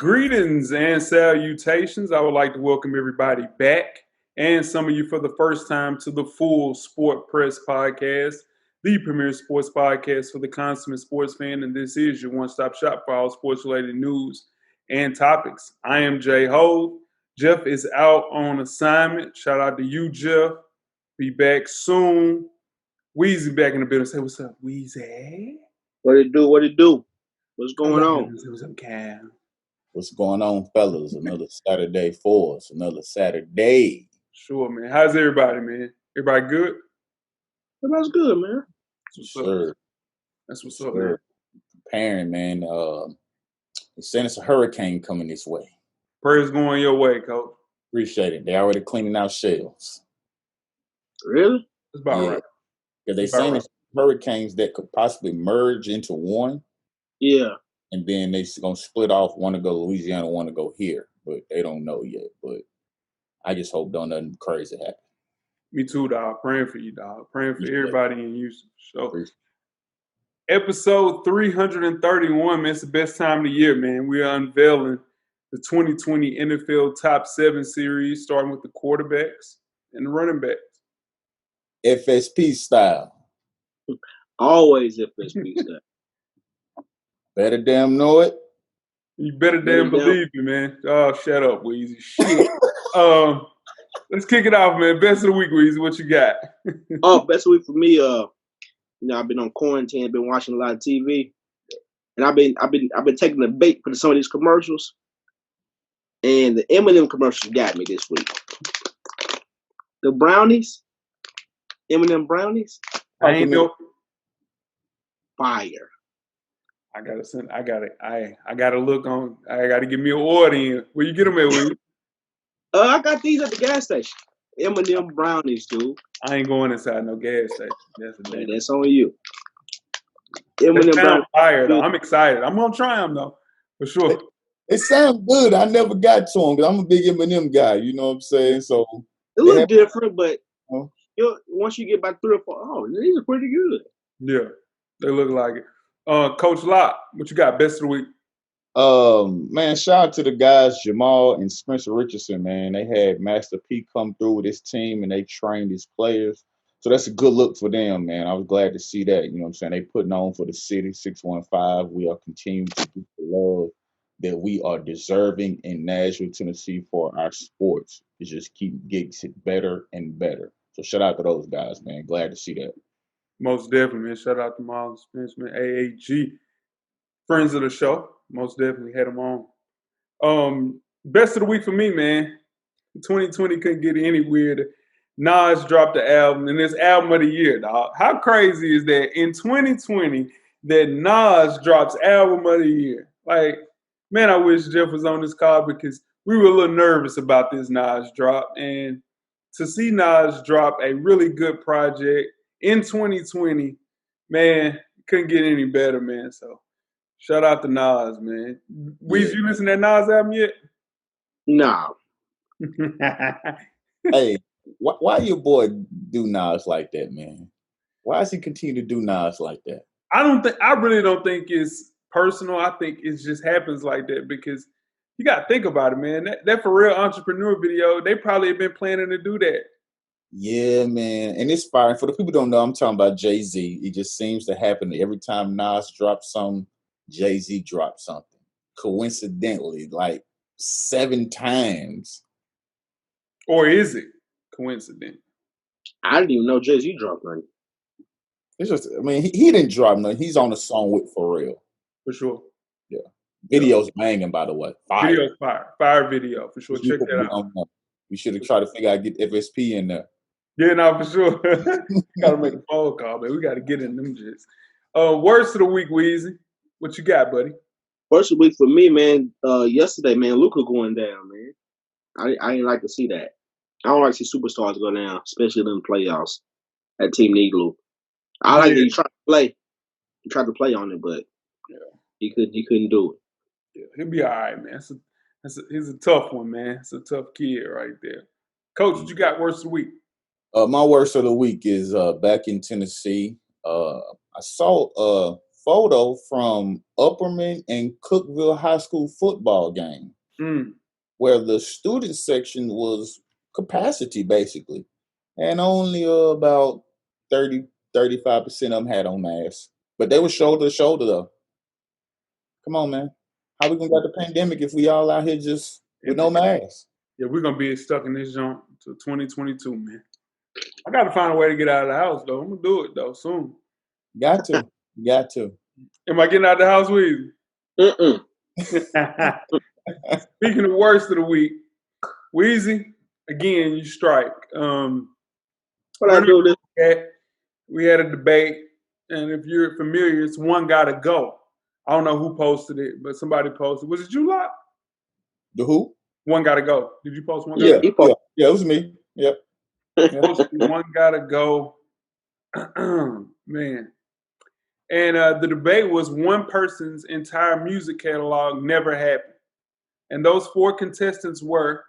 Greetings and salutations. I would like to welcome everybody back and some of you for the first time to the Full Sport Press Podcast, the premier sports podcast for the consummate sports fan. And this is your one-stop shop for all sports-related news and topics. I am Jay Ho. Jeff is out on assignment. Shout out to you, Jeff. Be back soon. Weezy back in the building. Say what's up, Weezy. What it do? What it do? What's going on? What's up, Cam? What's going on, fellas? Another Saturday for us. Another Saturday. Sure, man. How's everybody, man? Everybody good? Everybody's good, man. That's what's Sure. up. That's what's up, man. Preparing, man. They're saying it's a hurricane coming this way. Prayers going your way, Coach. Appreciate it. They already cleaning out shells. Really? That's about right. Because they saying it's hurricanes that could possibly merge into one. Yeah. And then they're going to split off. One to go to Louisiana, one to go here. But they don't know yet. But I just hope don't nothing crazy happen. Me too, dog. Praying for you, dog. Praying for everybody in Houston. So, episode 331, man. It's the best time of the year, man. We are unveiling the 2020 NFL Top 7 series, starting with the quarterbacks and the running backs. FSP style. Always FSP style. Better damn know it. You better damn believe me, man. Oh, shut up, Weezy. Shit. Let's kick it off, man. Best of the week, Weezy. What you got? Best of the week for me. I've been on quarantine, been watching a lot of TV, and I've been taking the bait for some of these commercials, and the M&M commercials got me this week. The brownies, M&M brownies. I ain't know. Fire. I gotta look on. I gotta give me an order in. Where you get them at, Weezy? I got these at the gas station. M&M brownies, dude. I ain't going inside no gas station. That's on you. M&M brownies. Fire, though. I'm excited. I'm gonna try them though, for sure. It sounds good. I never got to them because I'm a big M&M guy. You know what I'm saying? So it looks different, but once you get by 3 or 4, these are pretty good. Yeah, they look like it. Coach Locke, what you got? Best of the week. Man, shout out to the guys, Jamal and Spencer Richardson, man. They had Master P come through with his team and they trained his players. So that's a good look for them, man. I was glad to see that. You know what I'm saying? They putting on for the city, 615. We are continuing to get the love that we are deserving in Nashville, Tennessee for our sports. It just gets it better and better. So shout out to those guys, man. Glad to see that. Most definitely, man. Shout out to Miles Spence, man. AAG. Friends of the show. Most definitely had them on. Best of the week for me, man. 2020 couldn't get any weirder. Nas dropped the album, and it's album of the year, dog. How crazy is that in 2020 that Nas drops album of the year? Like, man, I wish Jeff was on this call because we were a little nervous about this Nas drop. And to see Nas drop a really good project in 2020, man, couldn't get any better, man. So shout out to Nas, man. Weez, you listen to that Nas album yet? No. Hey, why your boy do Nas like that, man? Why does he continue to do Nas like that? I really don't think it's personal. I think it just happens like that because you got to think about it, man. That For Real Entrepreneur video, they probably have been planning to do that. Yeah, man. And it's fire. For the people who don't know, I'm talking about Jay-Z. It just seems to happen every time Nas drops something, Jay-Z drops something. Coincidentally, like 7 times. Or is it coincident? I didn't even know Jay-Z dropped nothing. It's just, I mean, he didn't drop nothing. He's on a song with For Real. For sure. Yeah. Video's banging, by the way. Fire. Video's fire. Fire video, for sure. Check that out. We should have tried to figure out get FSP in there. Yeah, no, for sure. Got to make a phone call, man. We got to get in them jits. Worst of the week, Weezy. What you got, buddy? Worst of the week for me, man. Yesterday, man, Luka going down, man. I ain't like to see that. I don't like to see superstars go down, especially in the playoffs. That team need Luka. I like that he tried to play. He tried to play on it, but he couldn't do it. Yeah, he'll be all right, man. He's a tough one, man. It's a tough kid right there. Coach, what you got worst of the week? My worst of the week is back in Tennessee. I saw photo from Upperman and Cookeville High School football game where the student section was capacity basically, and only about 35% of them had on masks, but they were shoulder to shoulder though. Come on, man. How we gonna get the pandemic if we all out here just with no masks? Yeah, we're gonna be stuck in this junk to 2022, man. I gotta find a way to get out of the house though. I'm gonna do it though soon. Got to. Am I getting out of the house with you? Speaking of worst of the week, Weezy, again, you strike. What I do this? We had a debate, and if you're familiar, it's One Gotta Go. I don't know who posted it, but somebody posted. Was it you, Lot? The who? One Gotta Go. Did you post One Yeah, Gotta Go? Yeah, it was me. Yep. One Gotta Go. Man. And the debate was one person's entire music catalog never happened. And those four contestants were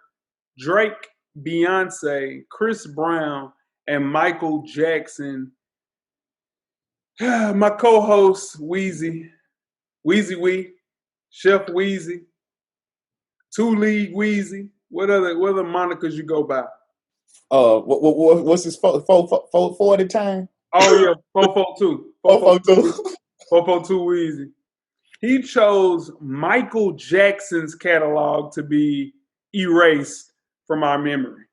Drake, Beyonce, Chris Brown, and Michael Jackson. My co-host, Weezy, Chef Weezy, 2 League Weezy. What other monikers you go by? What's his 4 at a time? Oh yeah, 442. 442 Weezy. He chose Michael Jackson's catalog to be erased from our memory.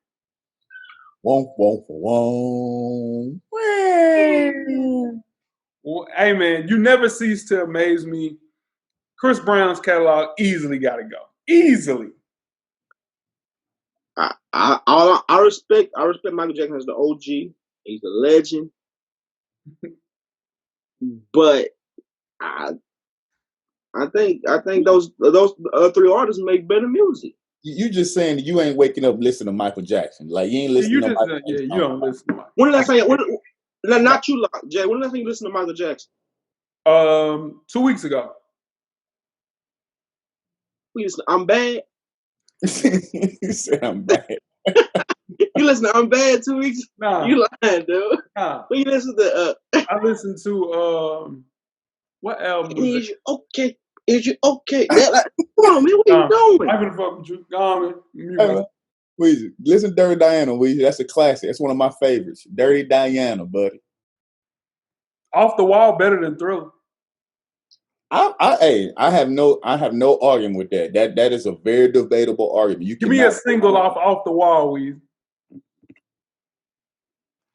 Well, hey man, you never cease to amaze me. Chris Brown's catalog easily got to go. Easily. I respect Michael Jackson as the OG. He's a legend. But I think those three artists make better music. You just saying that you ain't waking up listening to Michael Jackson. Like you ain't listening to Michael Jackson. Yeah, you don't listen to Michael. When did I say not you, Jay? When did I say you listen to Michael Jackson? 2 weeks ago. I'm bad. You said I'm bad. You listen to I'm Bad 2 weeks? Nah. You lying, dude. Nah. When you listen to I listened to what album was Is you okay? Is you okay? Come on, man, what are you doing? I'm gonna fuck with you. Go on, Weezy, listen to Dirty Diana, Weezy. That's a classic. That's one of my favorites. Dirty Diana, buddy. Off the Wall better than Thriller. I have no argument with that. That is a very debatable argument. You give me a single off the Wall, Weezy.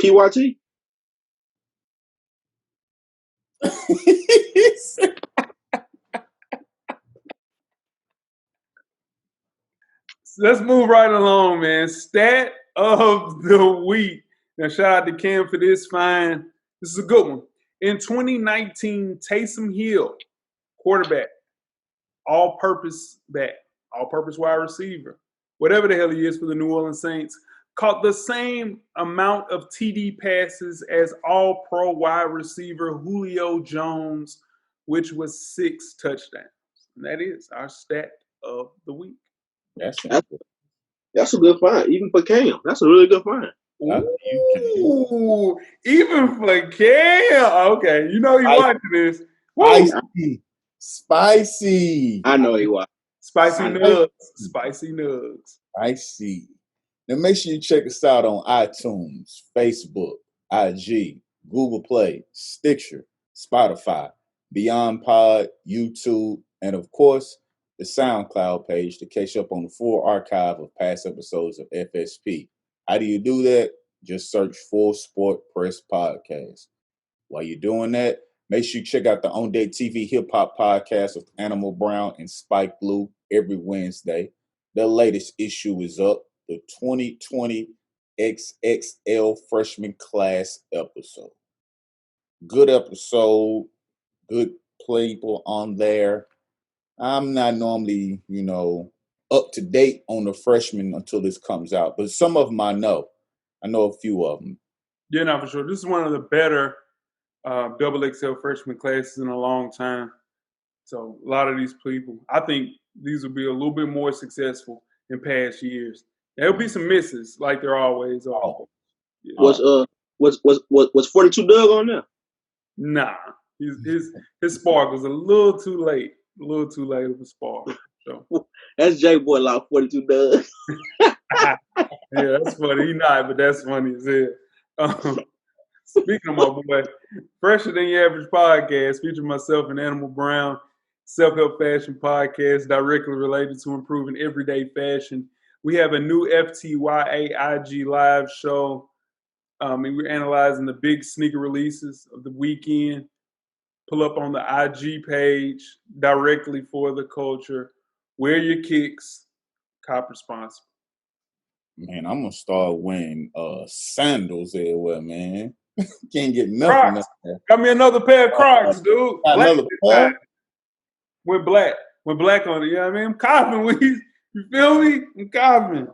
PYT. Let's move right along, man. Stat of the week. Now, shout out to Cam for this find. This is a good one. In 2019, Taysom Hill, quarterback, all-purpose back, all-purpose wide receiver, whatever the hell he is for the New Orleans Saints, caught the same amount of TD passes as all-pro wide receiver Julio Jones, which was 6 touchdowns. And that is our stat of the week. That's a good find, even for Cam. That's a really good find. Ooh, even for Cam. Okay, you know you watching this. Spicy. I know he was. Spicy nugs. Spicy nugs. Spicy. Now make sure you check us out on iTunes, Facebook, IG, Google Play, Stitcher, Spotify, Beyond Pod, YouTube, and of course, the SoundCloud page to catch up on the full archive of past episodes of FSP. How do you do that? Just search Full Sport Press Podcast. While you're doing that, make sure you check out the On Day TV Hip Hop Podcast with Animal Brown and Spike Blue every Wednesday. The latest issue is up, the 2020 XXL Freshman Class episode. Good episode, good people on there. I'm not normally, up to date on the freshmen until this comes out, but some of them I know. I know a few of them. Yeah, no, for sure. This is one of the better double XL freshman classes in a long time. So a lot of these people, I think these will be a little bit more successful in past years. There'll be some misses, like there always are. Yeah. Was 42 Doug on there? Nah. His spark was a little too late. A little too late of a spark. So. That's J Boy like 42 Doug. Yeah, that's funny. He not, but that's funny as hell. Speaking of my boy, Fresher Than Your Average podcast, featuring myself and Animal Brown, self-help fashion podcast directly related to improving everyday fashion. We have a new FTYA IG live show. And we're analyzing the big sneaker releases of the weekend. Pull up on the IG page directly for the culture. Wear your kicks. Cop responsible. Man, I'm gonna start wearing sandals everywhere, man. Can't get nothing. Crocs. Got me another pair of Crocs, dude. Another pair? With black. With black on it, you know what I mean? I'm coughing. You feel me? I'm coughing.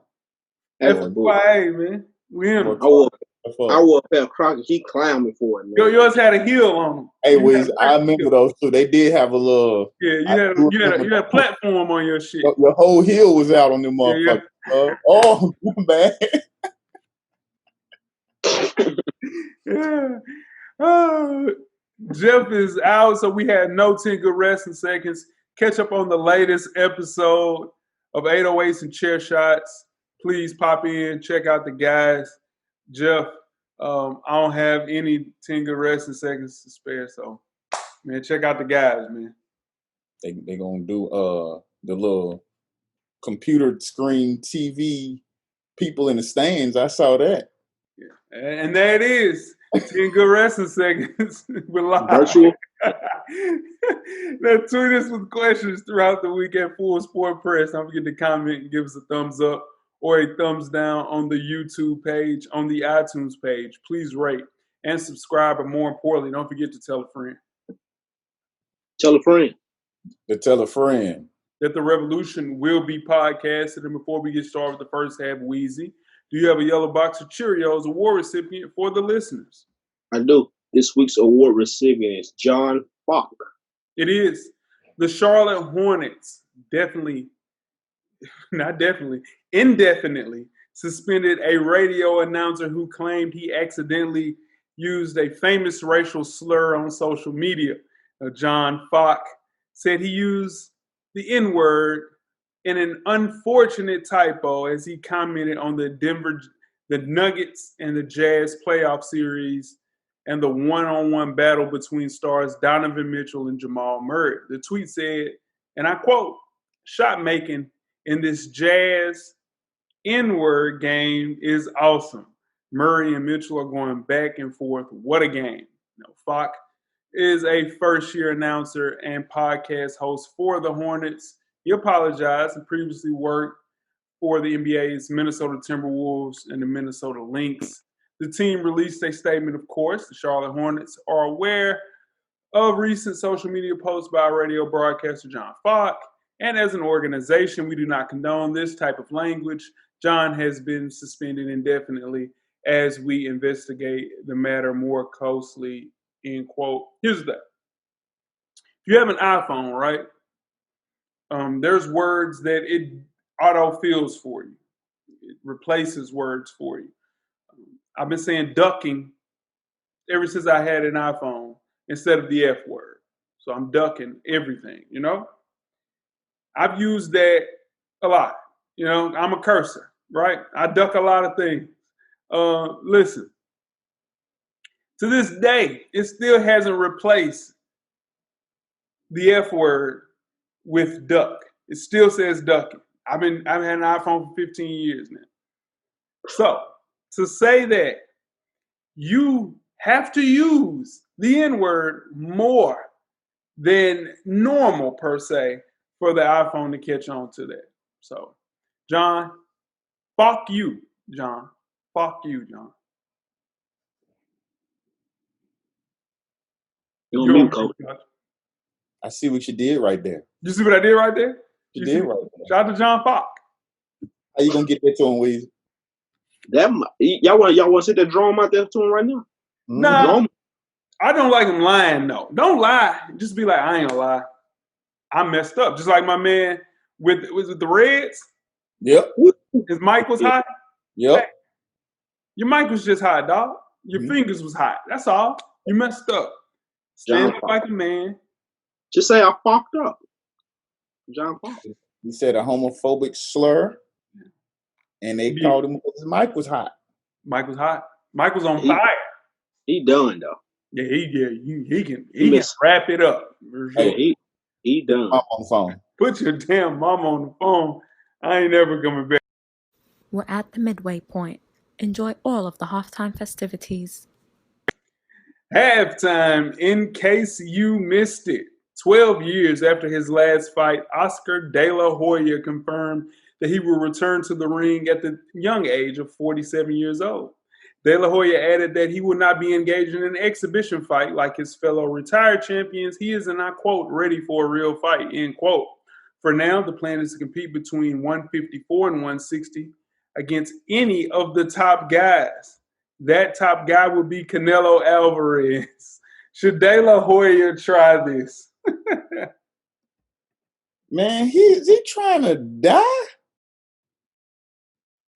FYA, man. We in them. I wore a pair of Crocs. He clowned me for it, man. Yours had a heel on them. Hey, Weezy, I remember those too. They did have a little. Yeah, you had a platform on your shit. Your whole heel was out on them motherfuckers. Yeah. Oh, man. Yeah. Jeff is out, so we had no 10 good resting seconds. Catch up on the latest episode of 808s and Chair Shots. Please pop in, check out the guys. Jeff, I don't have any 10 good resting seconds to spare, so man, check out the guys, man. They gonna do the little computer screen TV people in the stands. I saw that. Yeah. And there it is. 10 good resting seconds. We're live. Virtual. Now tweet us with questions throughout the week at Full Sport Press. Don't forget to comment and give us a thumbs up or a thumbs down on the YouTube page, on the iTunes page. Please rate and subscribe, but more importantly, don't forget to tell a friend. Tell a friend. To tell a friend. That the revolution will be podcasted. And before we get started with the first half, Weezy, do you have a yellow box of Cheerios award recipient for the listeners? I do. This week's award recipient is John Focke. It is. The Charlotte Hornets indefinitely suspended a radio announcer who claimed he accidentally used a famous racial slur on social media. John Focke said he used the N-word in an unfortunate typo as he commented on the Nuggets and the Jazz playoff series and the one-on-one battle between stars Donovan Mitchell and Jamal Murray. The tweet said, and I quote, "Shot making in this Jazz N-word game is awesome. Murray and Mitchell are going back and forth. What a game." Focke is a first-year announcer and podcast host for the Hornets. He apologized and previously worked for the NBA's Minnesota Timberwolves and the Minnesota Lynx. The team released a statement, of course. The Charlotte Hornets are aware of recent social media posts by radio broadcaster John Focke. And as an organization, we do not condone this type of language. John has been suspended indefinitely as we investigate the matter more closely, end quote. Here's that. If you have an iPhone, right, there's words that it auto-fills for you. It replaces words for you. I've been saying ducking ever since I had an iPhone instead of the F word. So I'm ducking everything, you know? I've used that a lot. You know, I'm a cursor, right? I duck a lot of things. Listen, to this day, it still hasn't replaced the F word with duck. It still says ducking. I've had an iPhone for 15 years now. So to say that you have to use the N-word more than normal per se for the iPhone to catch on to that. So, John, fuck you, John. Fuck you, John. I see what you did right there. You see what I did right there? You did right there. Shout out to John Focke. How you gonna get that to him, Weezy? Y'all want to sit there draw him out there to him right now? Nah, I don't like him lying though. Don't lie. Just be like, I ain't gonna lie. I messed up. Just like my man with the Reds. Yep. His mic was hot. Yep. Hey, your mic was just hot, dog. Your fingers was hot. That's all. You messed up. Stand up like a man. Just say I fucked up. John Paul. He said a homophobic slur, and they called him because his mic was hot. Mike was hot. Mike was on fire. He done though. Yeah, he can wrap it up. For sure. Hey, he done. Mom on the phone. Put your damn mama on the phone. I ain't never coming back. We're at the midway point. Enjoy all of the halftime festivities. Halftime, in case you missed it. 12 years after his last fight, Oscar De La Hoya confirmed that he will return to the ring at the young age of 47 years old. De La Hoya added that he will not be engaged in an exhibition fight like his fellow retired champions. He is, and I quote, ready for a real fight, end quote. For now, the plan is to compete between 154 and 160 against any of the top guys. That top guy would be Canelo Alvarez. Should De La Hoya try this? Man, is he trying to die?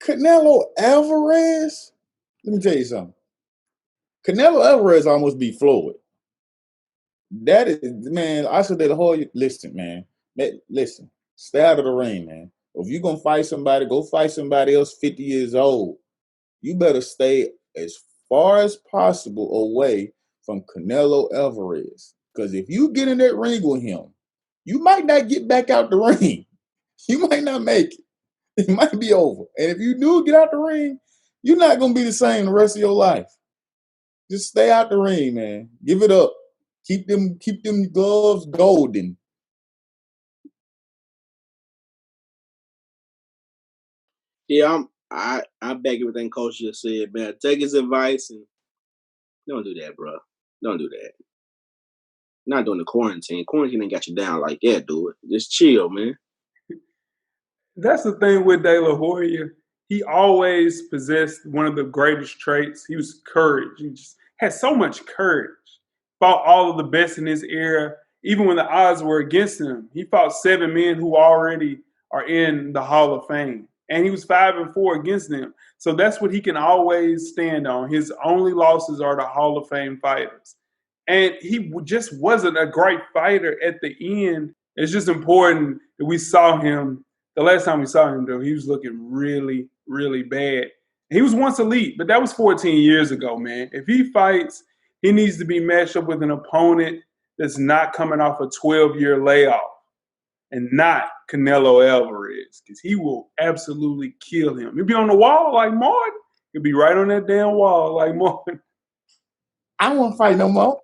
Canelo Alvarez? Let me tell you something. Canelo Alvarez almost beat Floyd. That is, man, Oscar De La Hoya, listen, man. Listen, stay out of the ring, man. If you're going to fight somebody, go fight somebody else 50 years old. You better stay as far as possible away from Canelo Alvarez. Because if you get in that ring with him, you might not get back out the ring. You might not make it. It might be over. And if you do get out the ring, you're not going to be the same the rest of your life. Just stay out the ring, man. Give it up. Keep them gloves golden. Yeah, I back everything Coach just said, man. Take his advice and don't do that, bro. Don't do that. Not during the quarantine. Quarantine ain't got you down like that, dude. Just chill, man. That's the thing with De La Hoya. He always possessed one of the greatest traits. He was courage. He just had so much courage. Fought all of the best in his era, even when the odds were against him. He fought 7 men who already are in the Hall of Fame. And he was 5-4 against them. So that's what he can always stand on. His only losses are the Hall of Fame fighters. And he just wasn't a great fighter at the end. It's just important that we saw him. The last time we saw him, though, he was looking really, really bad. He was once elite, but that was 14 years ago, man. If he fights, he needs to be matched up with an opponent that's not coming off a 12-year layoff and not Canelo Alvarez, because he will absolutely kill him. He'll be on the wall like Martin. He'll be right on that damn wall like Martin. I don't want to fight no more.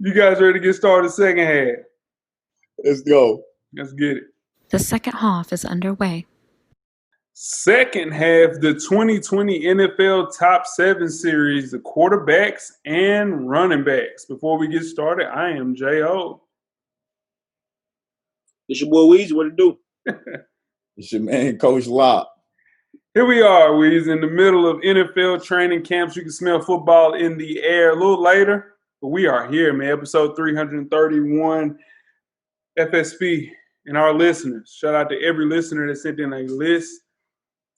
You guys ready to get started second half? Let's go. Let's get it. The second half is underway. Second half, the 2020 NFL Top 7 series, the quarterbacks and running backs. Before we get started, I am J.O. It's your boy Weezy. What it do? It's your man, Coach Locke. Here we are, Weezy, in the middle of NFL training camps. You can smell football in the air a little later, but we are here, man. Episode 331, FSP, and our listeners. Shout out to every listener that sent in a list.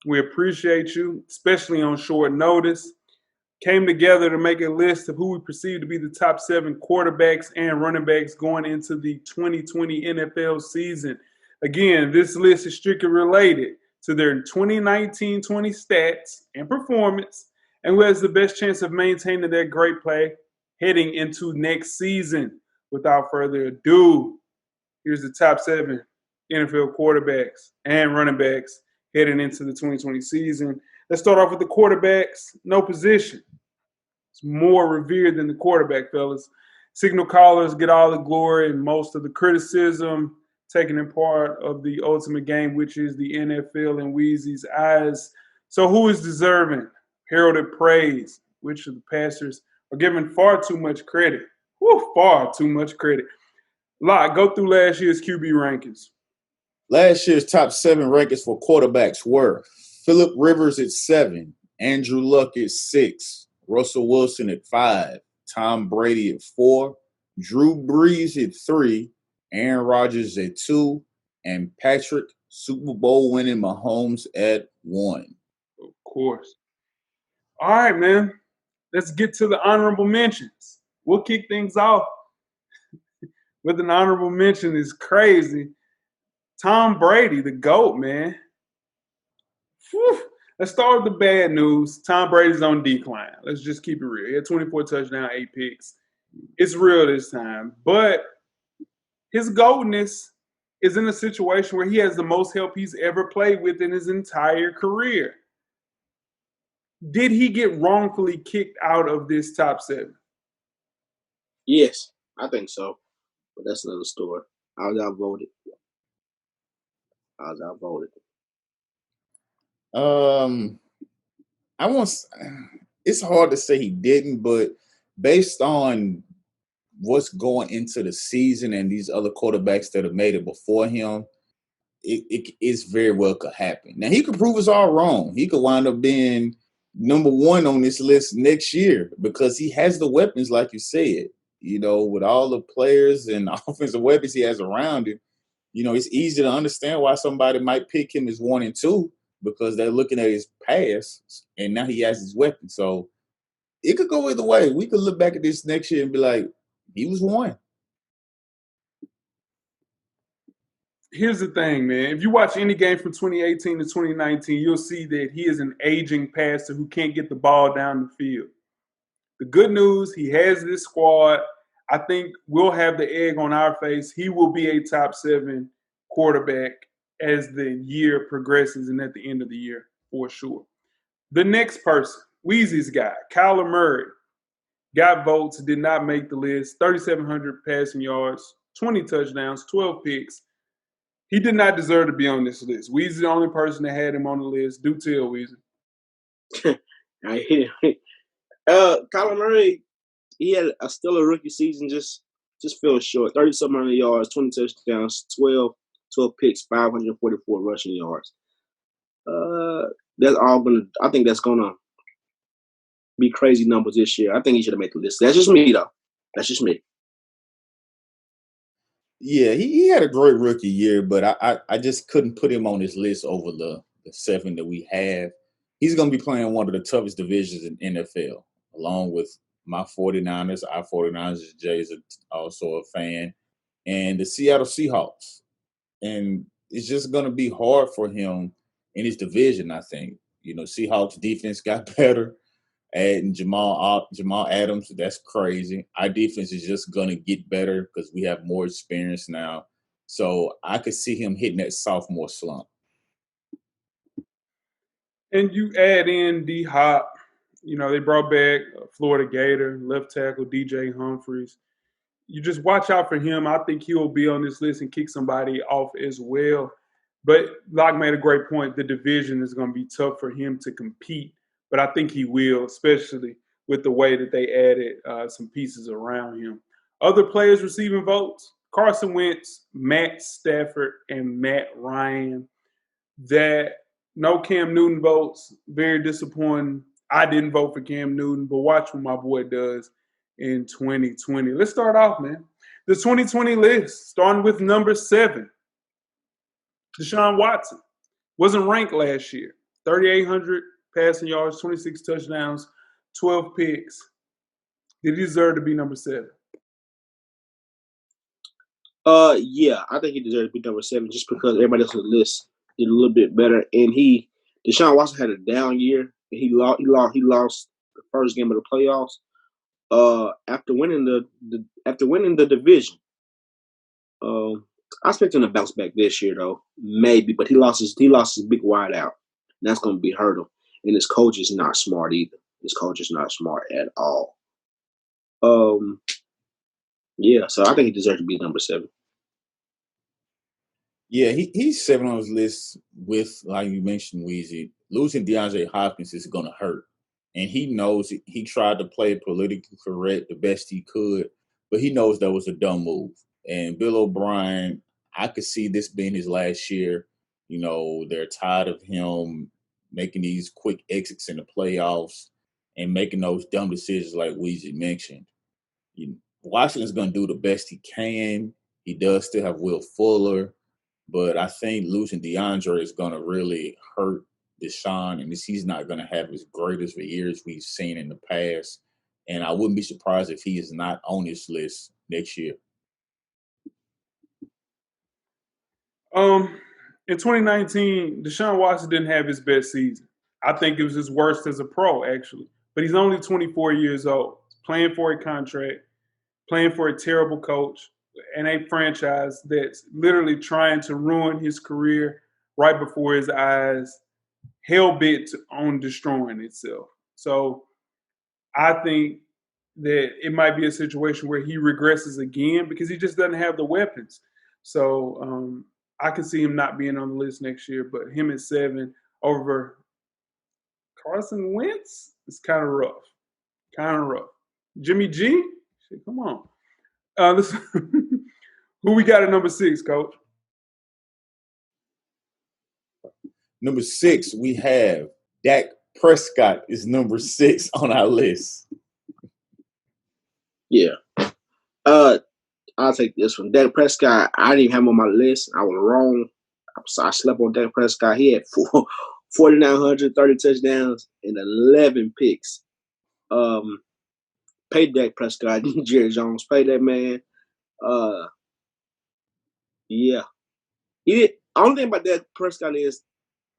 We appreciate you, especially on short notice. Came together to make a list of who we perceive to be the top 7 quarterbacks and running backs going into the 2020 NFL season. Again, this list is strictly related to their 2019-20 stats and performance, and who has the best chance of maintaining their great play heading into next season. Without further ado, here's the top 7 NFL quarterbacks and running backs heading into the 2020 season. Let's start off with the quarterbacks. No position. It's more revered than the quarterback, fellas. Signal callers get all the glory and most of the criticism, taking in part of the ultimate game, which is the NFL in Weezy's eyes. So who is deserving? Heralded praise, which of the pastors are given far too much credit. Far too much credit. Locke, go through last year's QB rankings. Last year's top 7 rankings for quarterbacks were Phillip Rivers at 7, Andrew Luck at 6, Russell Wilson at 5, Tom Brady at 4, Drew Brees at 3, Aaron Rodgers at 2, and Patrick Super Bowl winning Mahomes at 1. Of course. All right, man. Let's get to the honorable mentions. We'll kick things off with an honorable mention. Is crazy. Tom Brady, the GOAT, man. Whew. Let's start with the bad news. Tom Brady's on decline. Let's just keep it real. He had 24 touchdowns, 8 picks. It's real this time. But his GOATness is in a situation where he has the most help he's ever played with in his entire career. Did he get wrongfully kicked out of this top 7? Yes, I think so. But that's another story. I was outvoted. I want. It's hard to say he didn't, but based on what's going into the season and these other quarterbacks that have made it before him, it is very well could happen. Now he could prove us all wrong. He could wind up being number 1 on this list next year because he has the weapons, like you said. You know, with all the players and offensive weapons he has around him, you know, it's easy to understand why somebody might pick him as 1 and 2 because they're looking at his past and now he has his weapons. So it could go either way. We could look back at this next year and be like, he was 1. Here's the thing, man. If you watch any game from 2018 to 2019, you'll see that he is an aging passer who can't get the ball down the field. The good news, he has this squad. I think we'll have the egg on our face. He will be a top 7 quarterback as the year progresses and at the end of the year, for sure. The next person, Weezy's guy, Kyler Murray, got votes, did not make the list. 3,700 passing yards, 20 touchdowns, 12 picks. He did not deserve to be on this list. Weezy's the only person that had him on the list. Do tell, Weezy. Kyler Murray, he had still a rookie season, just fell short. 3,700 yards, 20 touchdowns, 12 picks, 544 rushing yards. That's all gonna. I think that's gonna be crazy numbers this year. I think he should have made the list. That's just me, though. That's just me. Yeah, he had a great rookie year, but I just couldn't put him on this list over the 7 that we have. He's going to be playing one of the toughest divisions in NFL, along with my 49ers. Our 49ers, Jay's also a fan, and the Seattle Seahawks. And it's just going to be hard for him in his division, I think. You know, Seahawks defense got better. Adding Jamal Adams, that's crazy. Our defense is just going to get better because we have more experience now. So I could see him hitting that sophomore slump. And you add in D-Hop. You know, they brought back Florida Gator, left tackle DJ Humphries. You just watch out for him. I think he'll be on this list and kick somebody off as well. But Locke made a great point. The division is going to be tough for him to compete. But I think he will, especially with the way that they added some pieces around him. Other players receiving votes, Carson Wentz, Matt Stafford, and Matt Ryan. That no Cam Newton votes, very disappointing. I didn't vote for Cam Newton, but watch what my boy does in 2020. Let's start off, man. The 2020 list, starting with number 7, Deshaun Watson. Wasn't ranked last year. 3,800 passing yards, 26 touchdowns, 12 picks. Did he deserve to be number 7? Yeah, I think he deserves to be number 7 just because everybody else on the list did a little bit better. And Deshaun Watson had a down year. And he lost the first game of the playoffs. After winning the division. I expect him to bounce back this year though, maybe. But he lost his big wide out. And that's going to be hurt him. And his coach is not smart either. His coach is not smart at all. Yeah, so I think he deserves to be number 7. Yeah, he's 7 on his list with, like you mentioned, Weezy. Losing DeAndre Hopkins is going to hurt. And he knows it. He tried to play politically correct the best he could, but he knows that was a dumb move. And Bill O'Brien, I could see this being his last year. You know, they're tired of him making these quick exits in the playoffs and making those dumb decisions like Weezy mentioned. Washington's going to do the best he can. He does still have Will Fuller. But I think losing DeAndre is going to really hurt Deshaun, and he's not going to have as great as the years we've seen in the past. And I wouldn't be surprised if he is not on this list next year. In 2019, Deshaun Watson didn't have his best season. I think it was his worst as a pro, actually. But he's only 24 years old, playing for a contract, playing for a terrible coach, and a franchise that's literally trying to ruin his career right before his eyes, hell bent on destroying itself. So I think that it might be a situation where he regresses again because he just doesn't have the weapons. So I can see him not being on the list next year, but him at 7 over Carson Wentz is kind of rough. Kind of rough. Jimmy G? Shit, come on. Listen, who we got at number 6, Coach? Number 6, we have Dak Prescott is number 6 on our list. Yeah. I'll take this one. Dak Prescott, I didn't even have him on my list. I was wrong. I slept on Dak Prescott. He had 4,930 touchdowns and 11 picks. Pay Dak Prescott. Jerry Jones, pay that man. Yeah. Only thing about Dak Prescott is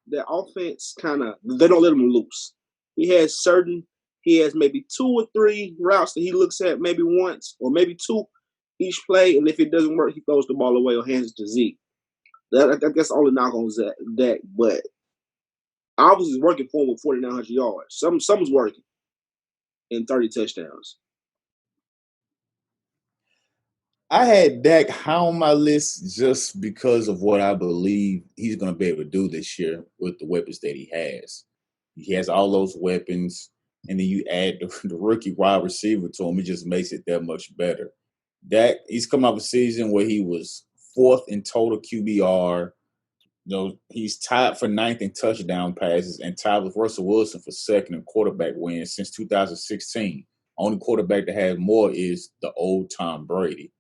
the offense they don't let him loose. He has maybe 2 or 3 routes that he looks at maybe once or maybe 2 each play, and if it doesn't work, he throws the ball away or hands it to Zeke. That's the only knock on Dak. But obviously, it's working for him with 4,900 yards. Something's working in 30 touchdowns. I had Dak high on my list just because of what I believe he's going to be able to do this year with the weapons that he has. He has all those weapons, and then you add the rookie wide receiver to him. It just makes it that much better. Dak, he's come off a season where he was 4th in total QBR. He's tied for 9th in touchdown passes and tied with Russell Wilson for 2nd in quarterback wins since 2016. Only quarterback that has more is the old Tom Brady.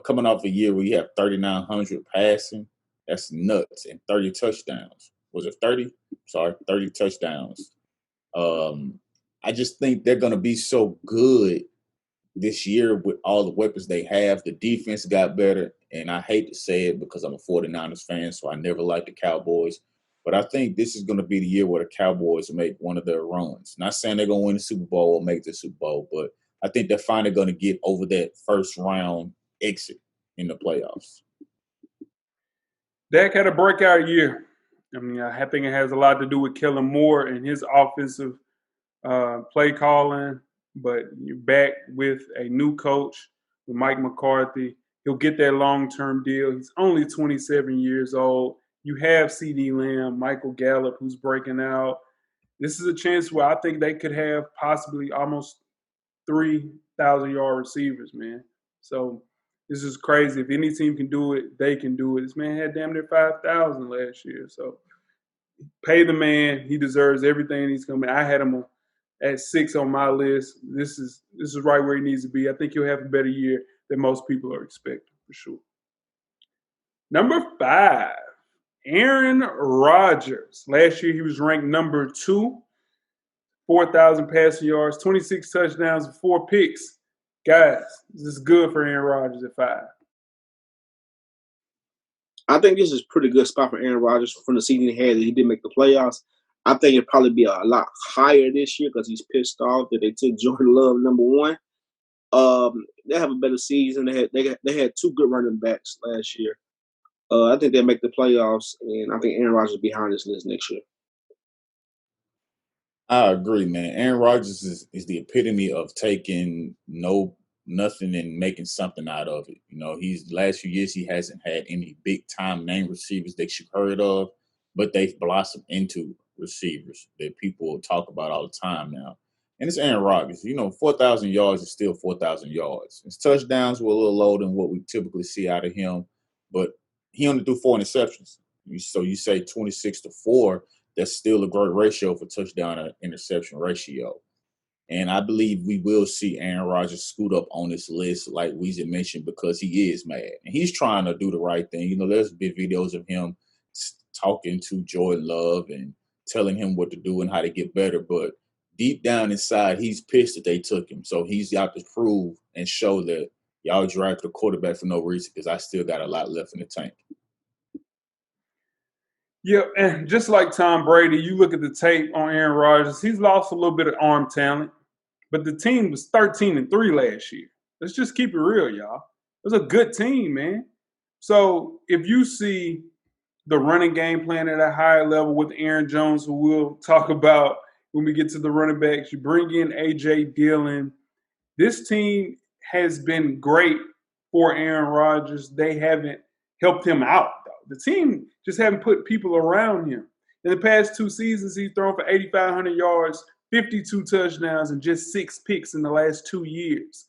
Coming off a year where you have 3,900 passing, that's nuts, and 30 touchdowns. Was it 30? Sorry, 30 touchdowns. I just think they're going to be so good this year with all the weapons they have. The defense got better, and I hate to say it because I'm a 49ers fan, so I never liked the Cowboys. But I think this is going to be the year where the Cowboys make one of their runs. Not saying they're going to win the Super Bowl or make the Super Bowl, but I think they're finally going to get over that first round exit in the playoffs. Dak had a breakout year. I mean, I think it has a lot to do with Kellen Moore and his offensive play calling, but you're back with a new coach, with Mike McCarthy. He'll get that long-term deal. He's only 27 years old. You have CeeDee Lamb, Michael Gallup, who's breaking out. This is a chance where I think they could have possibly almost 3,000-yard receivers, man. So this is crazy. If any team can do it, they can do it. This man had damn near 5,000 last year. So pay the man. He deserves everything he's coming. I had him at 6 on my list. This is right where he needs to be. I think he'll have a better year than most people are expecting, for sure. Number 5, Aaron Rodgers. Last year he was ranked number 2, 4,000 passing yards, 26 touchdowns, and 4 picks. Guys, this is good for Aaron Rodgers at 5. I think this is a pretty good spot for Aaron Rodgers from the season he had that he didn't make the playoffs. I think it'd probably be a lot higher this year because he's pissed off that they took Jordan Love number 1. They have a better season. They had 2 good running backs last year. I think they'll make the playoffs, and I think Aaron Rodgers will be behind this list next year. I agree, man. Aaron Rodgers is the epitome of taking nothing and making something out of it. He's last few years he hasn't had any big time name receivers that you've heard of, but they've blossomed into receivers that people talk about all the time now. And it's Aaron Rodgers. 4,000 yards is still 4,000 yards. His touchdowns were a little lower than what we typically see out of him, but he only threw 4 interceptions. So you say 26-4. That's still a great ratio for touchdown to interception ratio. And I believe we will see Aaron Rodgers scoot up on this list, like Weezy mentioned, because he is mad. And he's trying to do the right thing. There's been videos of him talking to Jordan Love and telling him what to do and how to get better. But deep down inside, he's pissed that they took him. So he's got to prove and show that y'all drafted a quarterback for no reason because I still got a lot left in the tank. Yeah, and just like Tom Brady, you look at the tape on Aaron Rodgers, he's lost a little bit of arm talent, but the team was 13-3 last year. Let's just keep it real, y'all. It was a good team, man. So if you see the running game plan at a higher level with Aaron Jones, who we'll talk about when we get to the running backs, you bring in A.J. Dillon. This team has been great for Aaron Rodgers. They haven't helped him out, though. The team just haven't put people around him. In the past 2 seasons, he's thrown for 8,500 yards, 52 touchdowns, and just 6 picks in the last 2 years.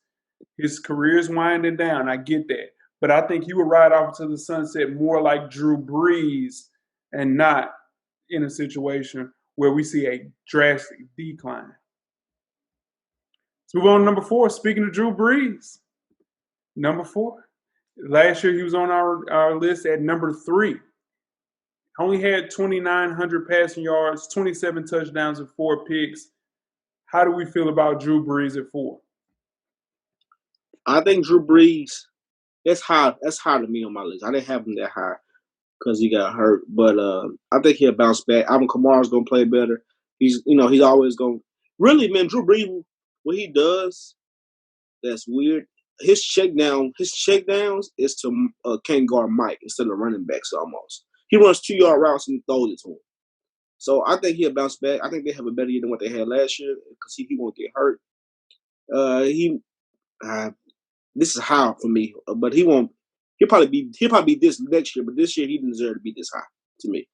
His career's winding down. I get that. But I think he would ride off to the sunset more like Drew Brees and not in a situation where we see a drastic decline. Let's move on to number 4. Speaking of Drew Brees, number 4. Last year he was on our list at number 3. Only had 2,900 passing yards, 27 touchdowns, and 4 picks. How do we feel about Drew Brees at 4? I think Drew Brees, that's high to me on my list. I didn't have him that high because he got hurt. But I think he'll bounce back. Alvin Kamara's going to play better. He's always going to – really, man, Drew Brees, what he does that's weird, his checkdowns is to can't guard Mike instead of running backs almost. He runs 2-yard routes and throws it to him. So I think he'll bounce back. I think they have a better year than what they had last year because he won't get hurt. This is high for me, but he won't. He'll probably be this next year, but this year he didn't deserve to be this high to me.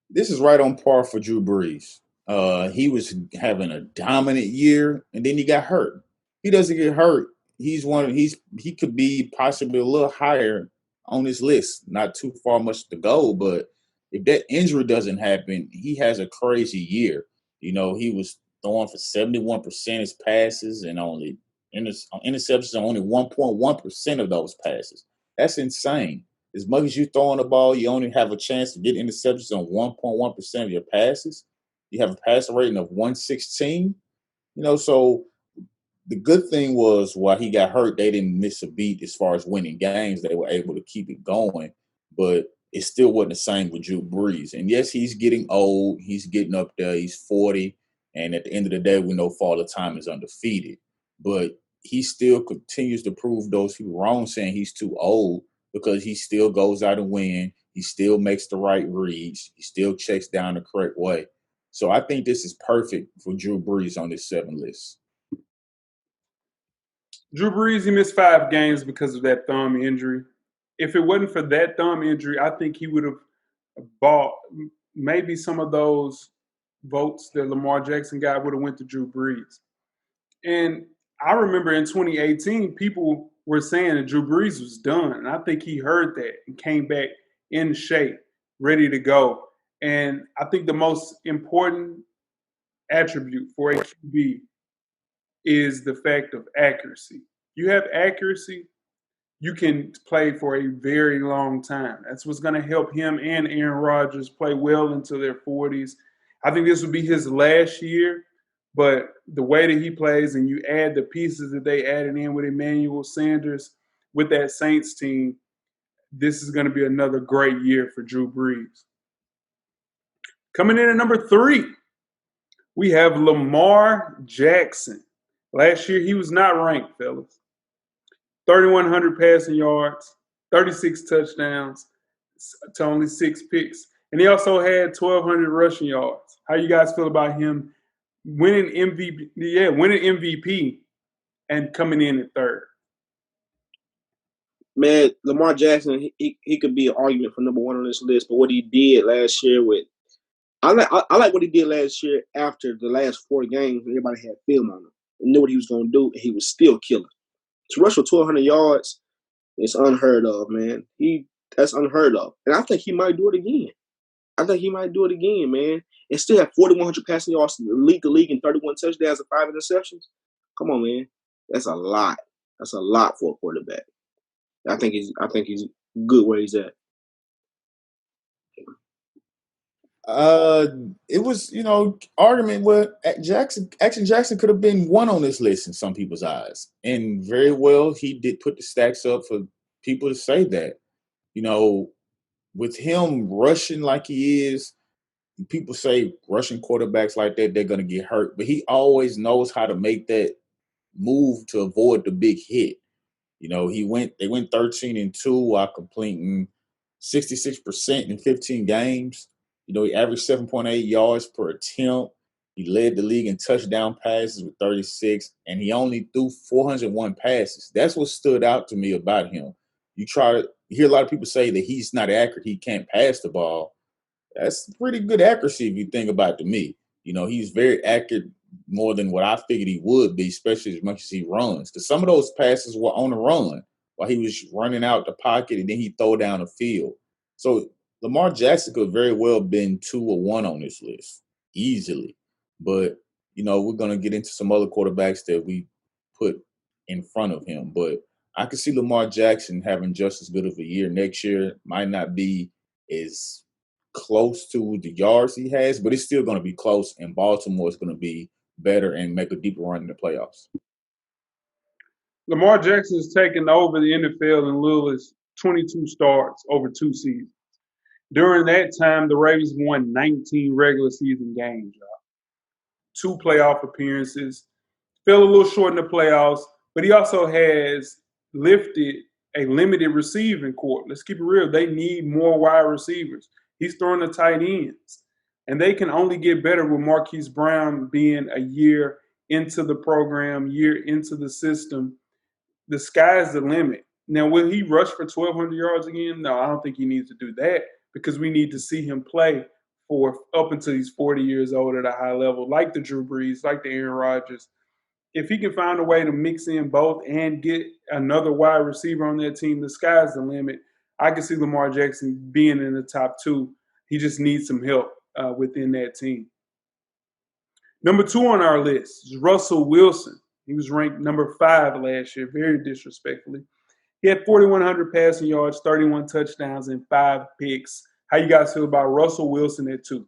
This is right on par for Drew Brees. He was having a dominant year, and then he got hurt. He doesn't get hurt. He could be possibly a little higher on this list. Not too far much to go, but if that injury doesn't happen, he has a crazy year. He was throwing for 71% of his passes and only interceptions on only 1.1% of those passes. That's insane. As much as you're throwing the ball, you only have a chance to get interceptions on 1.1% of your passes. You have a passer rating of 116. So the good thing was while he got hurt, they didn't miss a beat as far as winning games. They were able to keep it going, but it still wasn't the same with Drew Brees. And yes, he's getting old. He's getting up there. He's 40. And at the end of the day, we know Father Time is undefeated. But he still continues to prove those people wrong saying he's too old because he still goes out and win. He still makes the right reads. He still checks down the correct way. So I think this is perfect for Drew Brees on this 7 list. Drew Brees, he missed 5 games because of that thumb injury. If it wasn't for that thumb injury, I think he would have bought maybe some of those votes that Lamar Jackson got would have went to Drew Brees. And I remember in 2018, people were saying that Drew Brees was done. And I think he heard that and came back in shape, ready to go. And I think the most important attribute for a QB is the fact of accuracy. You have accuracy, you can play for a very long time. That's what's going to help him and Aaron Rodgers play well into their 40s. I think this will be his last year, but the way that he plays and you add the pieces that they added in with Emmanuel Sanders with that Saints team, this is going to be another great year for Drew Brees. Coming in at number 3, we have Lamar Jackson. Last year, he was not ranked, fellas. 3,100 passing yards, 36 touchdowns to only 6 picks. And he also had 1,200 rushing yards. How you guys feel about him winning MVP? Yeah, winning MVP and coming in at 3rd. Man, Lamar Jackson, he could be an argument for number 1 on this list. But what he did last year I like what he did last year after the last 4 games. Everybody had film on him and knew what he was going to do, and he was still killing. To rush for 1,200 yards is unheard of, man. That's unheard of. And I think he might do it again. Man. And still have 4,100 passing yards to lead the league and 31 touchdowns and 5 interceptions. Come on, man. That's a lot. That's a lot for a quarterback. I think he's good where he's at. It was, argument where Action Jackson could have been one on this list in some people's eyes. And very well, he did put the stacks up for people to say that. With him rushing like he is, people say rushing quarterbacks like that, they're going to get hurt. But he always knows how to make that move to avoid the big hit. They went 13-2 while completing 66% in 15 games. He averaged 7.8 yards per attempt. He led the league in touchdown passes with 36, and he only threw 401 passes. That's what stood out to me about him. You hear a lot of people say that he's not accurate, he can't pass the ball. That's pretty good accuracy if you think about it to me. He's very accurate, more than what I figured he would be, especially as much as he runs. Because some of those passes were on the run while he was running out the pocket, and then he throw down the field. So Lamar Jackson could very well have been 2 or 1 on this list easily. But, we're going to get into some other quarterbacks that we put in front of him. But I could see Lamar Jackson having just as good of a year next year. Might not be as close to the yards he has, but it's still going to be close, and Baltimore is going to be better and make a deeper run in the playoffs. Lamar Jackson has taken over the NFL in little as 22 starts over 2 seasons. During that time, the Ravens won 19 regular season games, 2 playoff appearances, fell a little short in the playoffs, but he also has lifted a limited receiving corps. Let's keep it real. They need more wide receivers. He's throwing the tight ends. And they can only get better with Marquise Brown being a year into the program, year into the system. The sky's the limit. Now, will he rush for 1,200 yards again? No, I don't think he needs to do that, because we need to see him play for up until he's 40 years old at a high level, like the Drew Brees, like the Aaron Rodgers. If he can find a way to mix in both and get another wide receiver on that team, the sky's the limit. I can see Lamar Jackson being in the top 2. He just needs some help within that team. Number 2 on our list is Russell Wilson. He was ranked number 5 last year, very disrespectfully. He had 4,100 passing yards, 31 touchdowns, and 5 picks. How you guys feel about Russell Wilson at 2?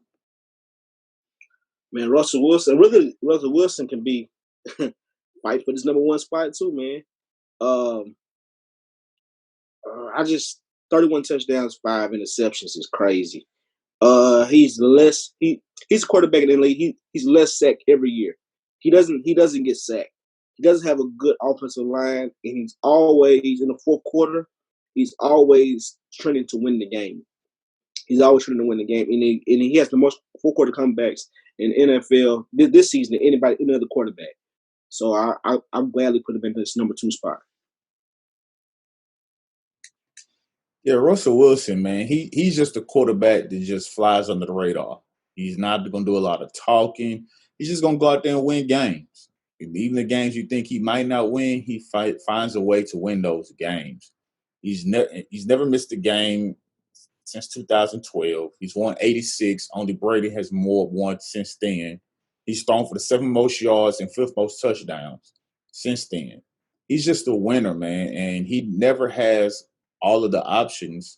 Man, Russell Wilson can be fight for this number 1 spot too, man. I just 31 touchdowns, 5 interceptions is crazy. He's a quarterback in the league. He's less sacked every year. He doesn't get sacked. He doesn't have a good offensive line, and he's always in the fourth quarter. He's always trending to win the game. He's always trying to win the game, and he has the most fourth quarter comebacks in the NFL this season than any other quarterback. So I'm gladly put him in this number 2 spot. Yeah, Russell Wilson, man, he's just a quarterback that just flies under the radar. He's not going to do a lot of talking. He's just going to go out there and win games. Even the games you think he might not win, he finds a way to win those games. He's never missed a game since 2012. He's won 86. Only Brady has won since then. He's thrown for the 7th most yards and 5th most touchdowns since then. He's just a winner, man, and he never has all of the options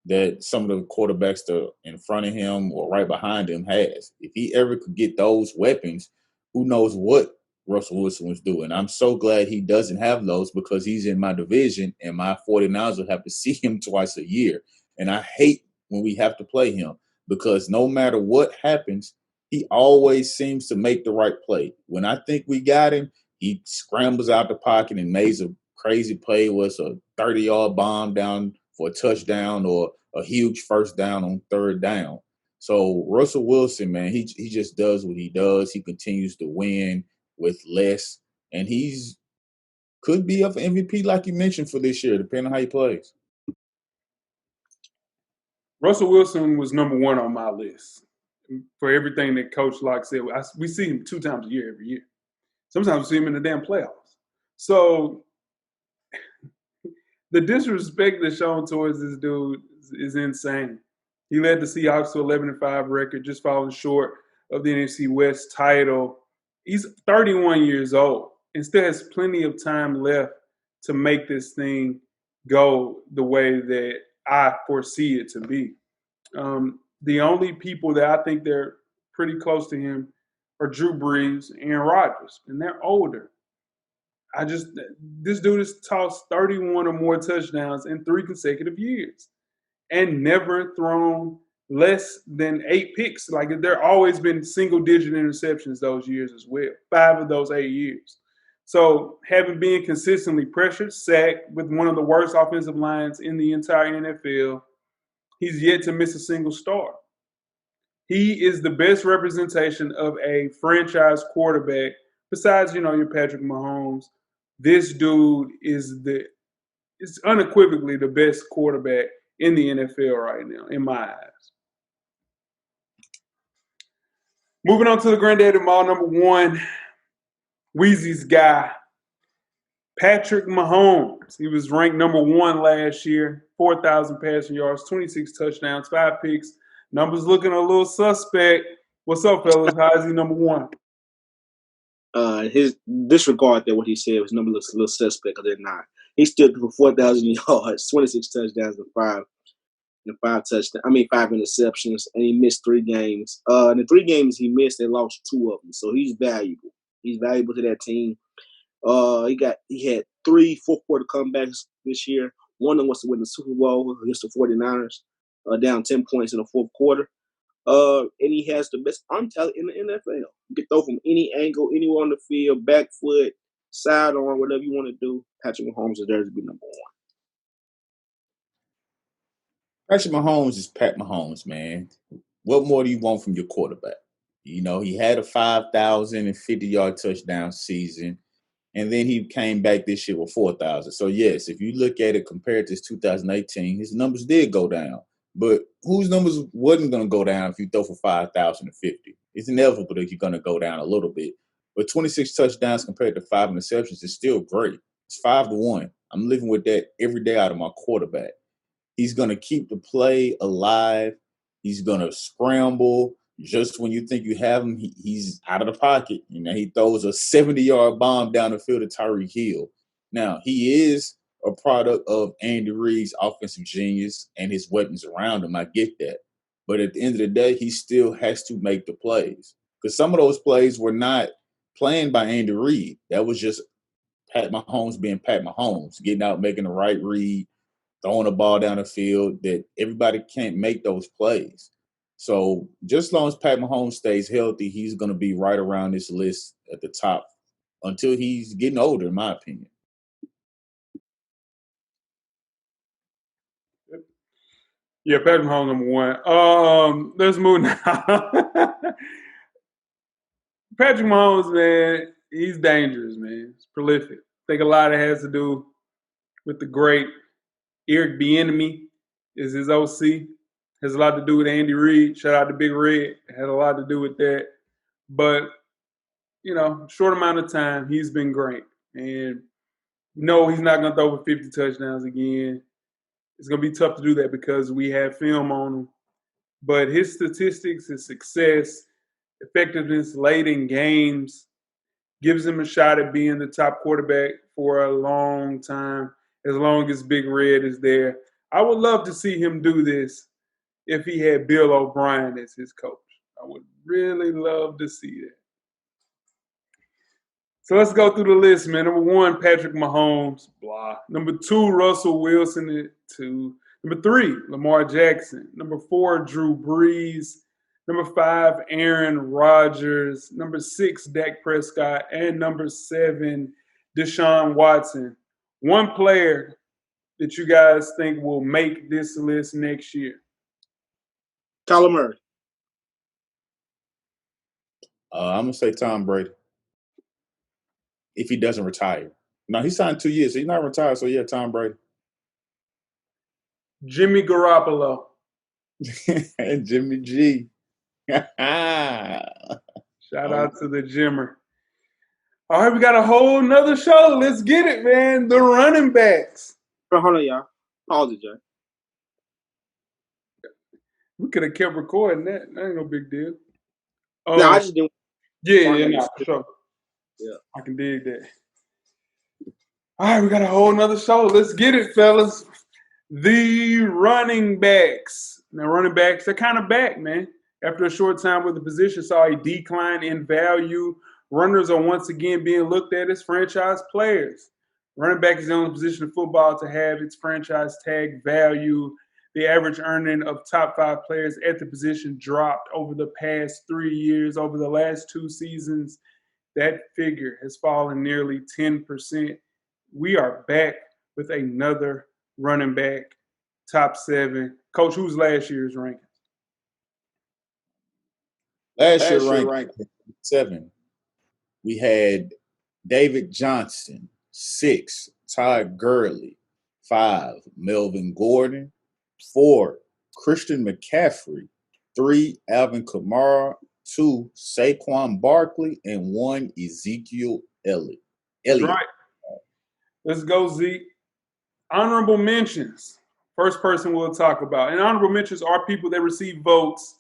that some of the quarterbacks that are in front of him or right behind him has. If he ever could get those weapons, who knows what Russell Wilson was doing. I'm so glad he doesn't have those, because he's in my division and my 49ers will have to see him twice a year. And I hate when we have to play him, because no matter what happens, he always seems to make the right play. When I think we got him, he scrambles out the pocket and makes a crazy play, was a 30-yard bomb down for a touchdown or a huge first down on 3rd down. So Russell Wilson, man, he just does what he does. He continues to win with less, and he's could be up for MVP like you mentioned for this year, depending on how he plays. Russell Wilson was number 1 on my list for everything that Coach Locke said. We see him 2 times a year every year. Sometimes we see him in the damn playoffs. So the disrespect that's shown towards this dude is insane. He led the Seahawks to 11-5 record, just falling short of the NFC West title. He's 31 years old and still has plenty of time left to make this thing go the way that I foresee it to be. The only people that I think they're pretty close to him are Drew Brees, Aaron Rodgers, and they're older. This dude has tossed 31 or more touchdowns in 3 consecutive years and never thrown less than 8 picks. Like there always been single digit interceptions those years as well. 5 of those 8 years. So having been consistently pressured, sacked with one of the worst offensive lines in the entire NFL, he's yet to miss a single start. He is the best representation of a franchise quarterback besides, your Patrick Mahomes. This dude is unequivocally the best quarterback in the NFL right now, in my eyes. Moving on to the Granddaddy Mall, number 1, Weezy's guy, Patrick Mahomes. He was ranked number 1 last year, 4,000 passing yards, 26 touchdowns, 5 picks. Numbers looking a little suspect. What's up, fellas? How is he number 1? His disregard that what he said, his number looks a little suspect because they're not. He still for 4,000 yards, 26 touchdowns, and 5 interceptions, and he missed 3 games. The 3 games he missed, they lost 2 of them, so he's valuable. He's valuable to that team. He had 3 fourth quarter comebacks this year. One of them was to win the Super Bowl against the 49ers, down 10 points in the fourth quarter. And he has the best arm talent in the NFL. You can throw from any angle, anywhere on the field, back foot, sidearm, whatever you want to do. Patrick Mahomes is there to be number 1. Patrick Mahomes is Pat Mahomes, man. What more do you want from your quarterback? He had a 5,050-yard touchdown season, and then he came back this year with 4,000. So, yes, if you look at it compared to 2018, his numbers did go down. But whose numbers wasn't going to go down if you throw for 5,050? It's inevitable that you're going to go down a little bit. But 26 touchdowns compared to 5 interceptions is still great. It's 5-1. I'm living with that every day out of my quarterback. He's going to keep the play alive. He's going to scramble. Just when you think you have him, he's out of the pocket. He throws a 70-yard bomb down the field to Tyreek Hill. Now, he is a product of Andy Reid's offensive genius and his weapons around him. I get that. But at the end of the day, he still has to make the plays. Because some of those plays were not planned by Andy Reid. That was just Pat Mahomes being Pat Mahomes, getting out, making the right read, throwing the ball down the field, that everybody can't make those plays. So just as long as Pat Mahomes stays healthy, he's going to be right around this list at the top until he's getting older, in my opinion. Yeah, Patrick Mahomes number 1. Let's move now. Patrick Mahomes, man, he's dangerous, man. He's prolific. I think a lot of it has to do with the great Eric Bieniemy is his OC. Has a lot to do with Andy Reid. Shout out to Big Red. It had a lot to do with that. But, short amount of time, he's been great. And no, he's not going to throw for 50 touchdowns again. It's going to be tough to do that because we have film on him. But his statistics, his success, effectiveness late in games gives him a shot at being the top quarterback for a long time, as long as Big Red is there. I would love to see him do this if he had Bill O'Brien as his coach. I would really love to see that. So let's go through the list, man. Number 1, Patrick Mahomes, blah. Number 2, Russell Wilson at 2. Number 3, Lamar Jackson. Number 4, Drew Brees. Number 5, Aaron Rodgers. Number 6, Dak Prescott. And number 7, Deshaun Watson. One player that you guys think will make this list next year? Kyler Murray. I'm going to say Tom Brady. If he doesn't retire. No, he signed 2 years, so he's not retired. So, yeah, Tom Brady. Jimmy Garoppolo. And Jimmy G. Shout out to the Jimmer. All right, we got a whole nother show. Let's get it, man. The running backs. Hold on, y'all. Pause it, Jay. We could have kept recording that. That ain't no big deal. No, I just didn't. Yeah, for sure. Yeah. I can dig that. All right, we got a whole nother show. Let's get it, fellas. The running backs. Now, running backs, they're kind of back, man. After a short time where the position saw a decline in value, runners are once again being looked at as franchise players. Running back is the only position in football to have its franchise tag value. The average earning of top 5 players at the position dropped over the past 3 years. Over the last 2 seasons, that figure has fallen nearly 10%. We are back with another running back top 7. Coach, who's last year's ranking? Last year ranked 7. We had David Johnson, 6, Todd Gurley, 5, Melvin Gordon, 4, Christian McCaffrey, 3, Alvin Kamara, 2, Saquon Barkley, and 1, Ezekiel Elliott. That's right. Let's go, Zeke. Honorable mentions. First person we'll talk about. And honorable mentions are people that receive votes.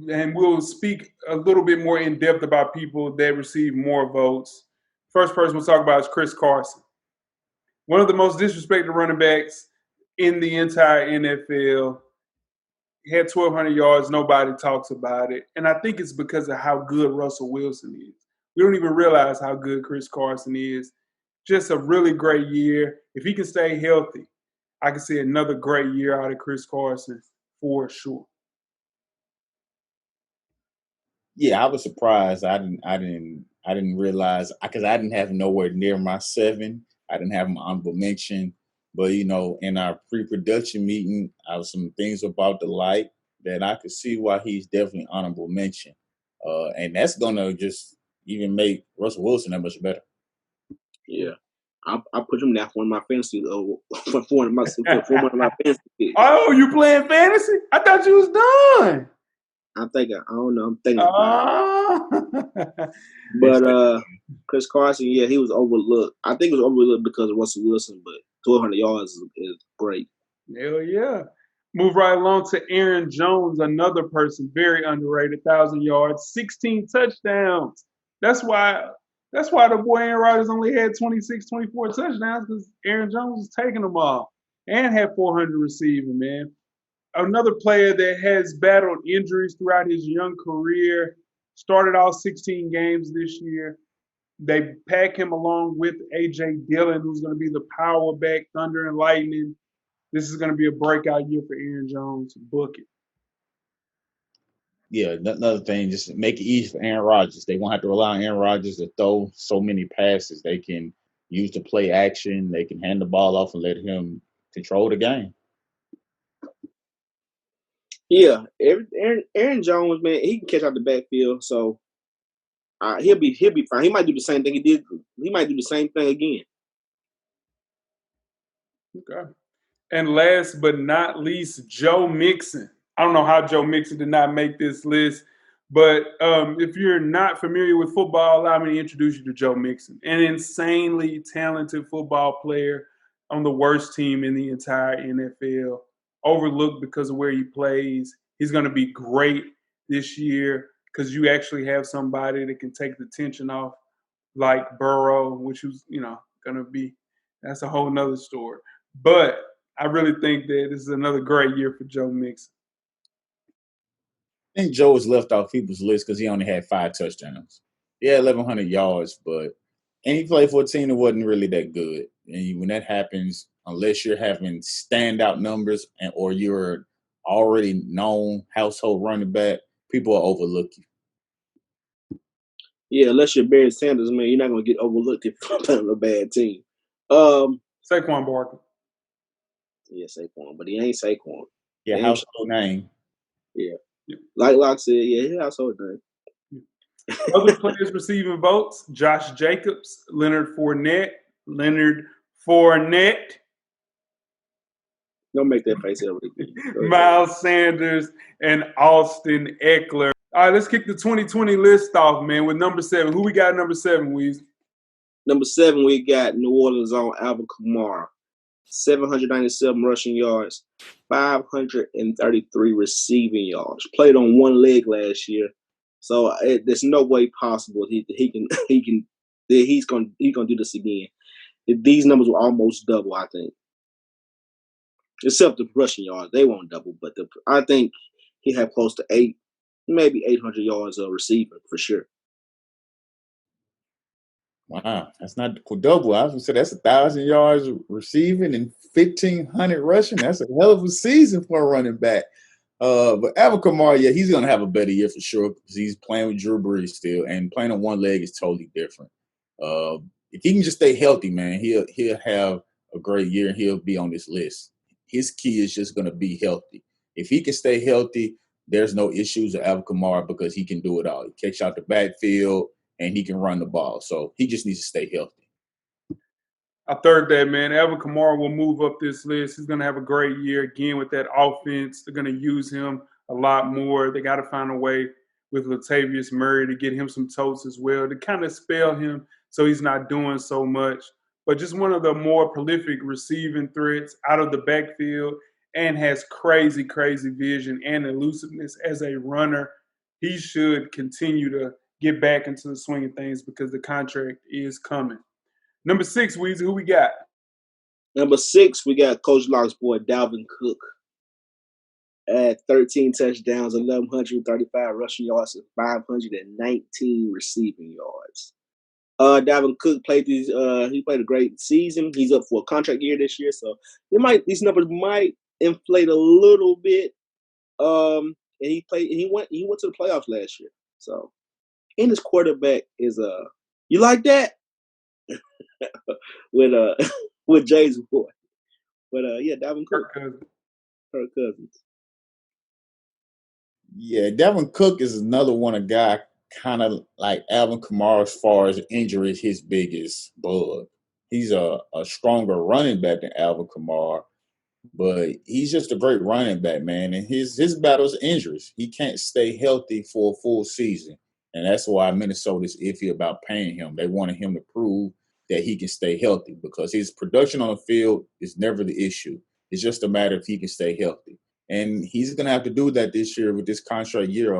And we'll speak a little bit more in depth about people that receive more votes. First person we'll talk about is Chris Carson. One of the most disrespected running backs in the entire NFL. He had 1,200 yards. Nobody talks about it. And I think it's because of how good Russell Wilson is. We don't even realize how good Chris Carson is. Just a really great year. If he can stay healthy, I can see another great year out of Chris Carson for sure. Yeah, I was surprised. I didn't realize because I didn't have nowhere near my 7. I didn't have my honorable mention. But in our pre-production meeting, I was some things about the light that I could see why he's definitely honorable mention. And that's gonna just even make Russell Wilson that much better. Yeah. I put him down for one of my fantasy for one of my fantasy picks. Oh, you playing fantasy? I thought you was done. I don't know. I'm thinking about it. But Chris Carson, yeah, he was overlooked. I think it was overlooked because of Russell Wilson, but 1,200 yards is great. Hell yeah. Move right along to Aaron Jones, another person very underrated, 1,000 yards, 16 touchdowns. That's why the boy Aaron Rodgers only had 26, 24 touchdowns, because Aaron Jones was taking them all and had 400 receiving, man. Another player that has battled injuries throughout his young career, started all 16 games this year. They pack him along with A.J. Dillon, who's going to be the power back, thunder and lightning. This is going to be a breakout year for Aaron Jones. Book it. Yeah, another thing, just make it easy for Aaron Rodgers. They won't have to rely on Aaron Rodgers to throw so many passes. They can use the play action. They can hand the ball off and let him control the game. Yeah, Aaron Jones, man, he can catch out the backfield, so he'll be fine. He might do the same thing he did. He might do the same thing again. Okay. And last but not least, Joe Mixon. I don't know how Joe Mixon did not make this list, but if you're not familiar with football, allow me to introduce you to Joe Mixon, an insanely talented football player on the worst team in the entire NFL, overlooked because of where he plays. He's going to be great this year because you actually have somebody that can take the tension off, like Burrow, which was, going to be, that's a whole nother story. But I really think that this is another great year for Joe Mixon. I think Joe was left off people's list because he only had 5 touchdowns. Yeah, 1,100 yards, and he played for a team that wasn't really that good. And when that happens, unless you're having standout numbers or you're already known household running back, people will overlook you. Yeah, unless you're Barry Sanders, man, you're not going to get overlooked if you're playing on a bad team. Saquon Barkley. Yeah, Saquon, but he ain't Saquon. Yeah, household name. Yeah. Like Locke said, yeah, his household name. Other players receiving votes: Josh Jacobs, Leonard Fournette. Don't make that face ever again. Miles Sanders and Austin Eckler. All right, let's kick the 2020 list off, man, with number 7. Who we got at number 7, Weezy? Number 7, we got New Orleans on Alvin Kamara. 797 rushing yards, 533 receiving yards. Played on one leg last year, so there's no way possible he's gonna do this again. These numbers will almost double, I think. except the rushing yards. They won't double, but I think he had close to maybe 800 yards of receiving for sure. Wow, that's not double. I was gonna say that's 1,000 yards receiving and 1,500 rushing. That's a hell of a season for a running back. But Alvin Kamara, yeah, he's gonna have a better year for sure because he's playing with Drew Brees still, and playing on one leg is totally different. If he can just stay healthy, man, he'll have a great year and he'll be on this list. His key is just gonna be healthy. If he can stay healthy, there's no issues with Alvin Kamara because he can do it all. He kicks out the backfield and he can run the ball. So he just needs to stay healthy. I third that, man. Alvin Kamara will move up this list. He's going to have a great year again with that offense. They're going to use him a lot more. They got to find a way with Latavius Murray to get him some totes as well to kind of spell him so he's not doing so much. But just one of the more prolific receiving threats out of the backfield and has crazy, crazy vision and elusiveness as a runner. He should continue to get back into the swing of things because the contract is coming. Number 6, Weezy, who we got? Number 6, we got Coach Lock's boy, Dalvin Cook. At 13 touchdowns, 1,135 rushing yards, and 519 receiving yards. Dalvin Cook played he played a great season. He's up for a contract year this year, so these numbers might inflate a little bit. And he went to the playoffs last year. So, and his quarterback is you like that? with Jay's boy. But yeah, Dalvin Cook. Kirk Cousins. Yeah, Dalvin Cook is another one, a guy kind of like Alvin Kamara as far as injury is his biggest bug. He's a stronger running back than Alvin Kamara, but he's just a great running back, man. And his battle is injuries. He can't stay healthy for a full season. And that's why Minnesota's iffy about paying him. They wanted him to prove that he can stay healthy because his production on the field is never the issue. It's just a matter if he can stay healthy. And he's going to have to do that this year with this contract year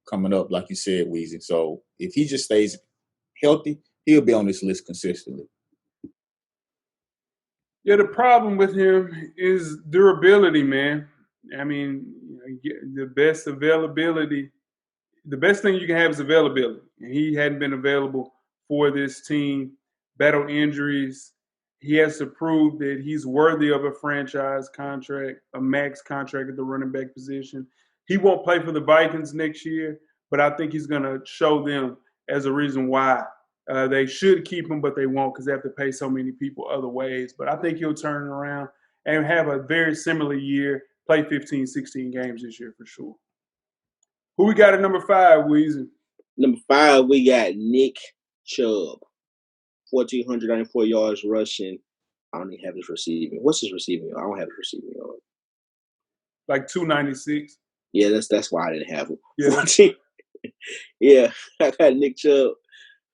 coming up, like you said, Weezy. So if he just stays healthy, he'll be on this list consistently. Yeah, the problem with him is durability, man. I mean, the best thing you can have is availability. And he hadn't been available for this team. Battle injuries. He has to prove that he's worthy of a franchise contract, a max contract at the running back position. He won't play for the Vikings next year, but I think he's going to show them as a reason why they should keep him, but they won't because they have to pay so many people other ways. But I think he'll turn around and have a very similar year, play 15, 16 games this year for sure. Who we got at number 5, Weezy? Number 5, we got Nick Chubb. 1,494 yards rushing. I don't even have his receiving. What's his receiving yard? I don't have his receiving yard. Like 296. Yeah, that's why I didn't have him. Yeah. Yeah, I got Nick Chubb,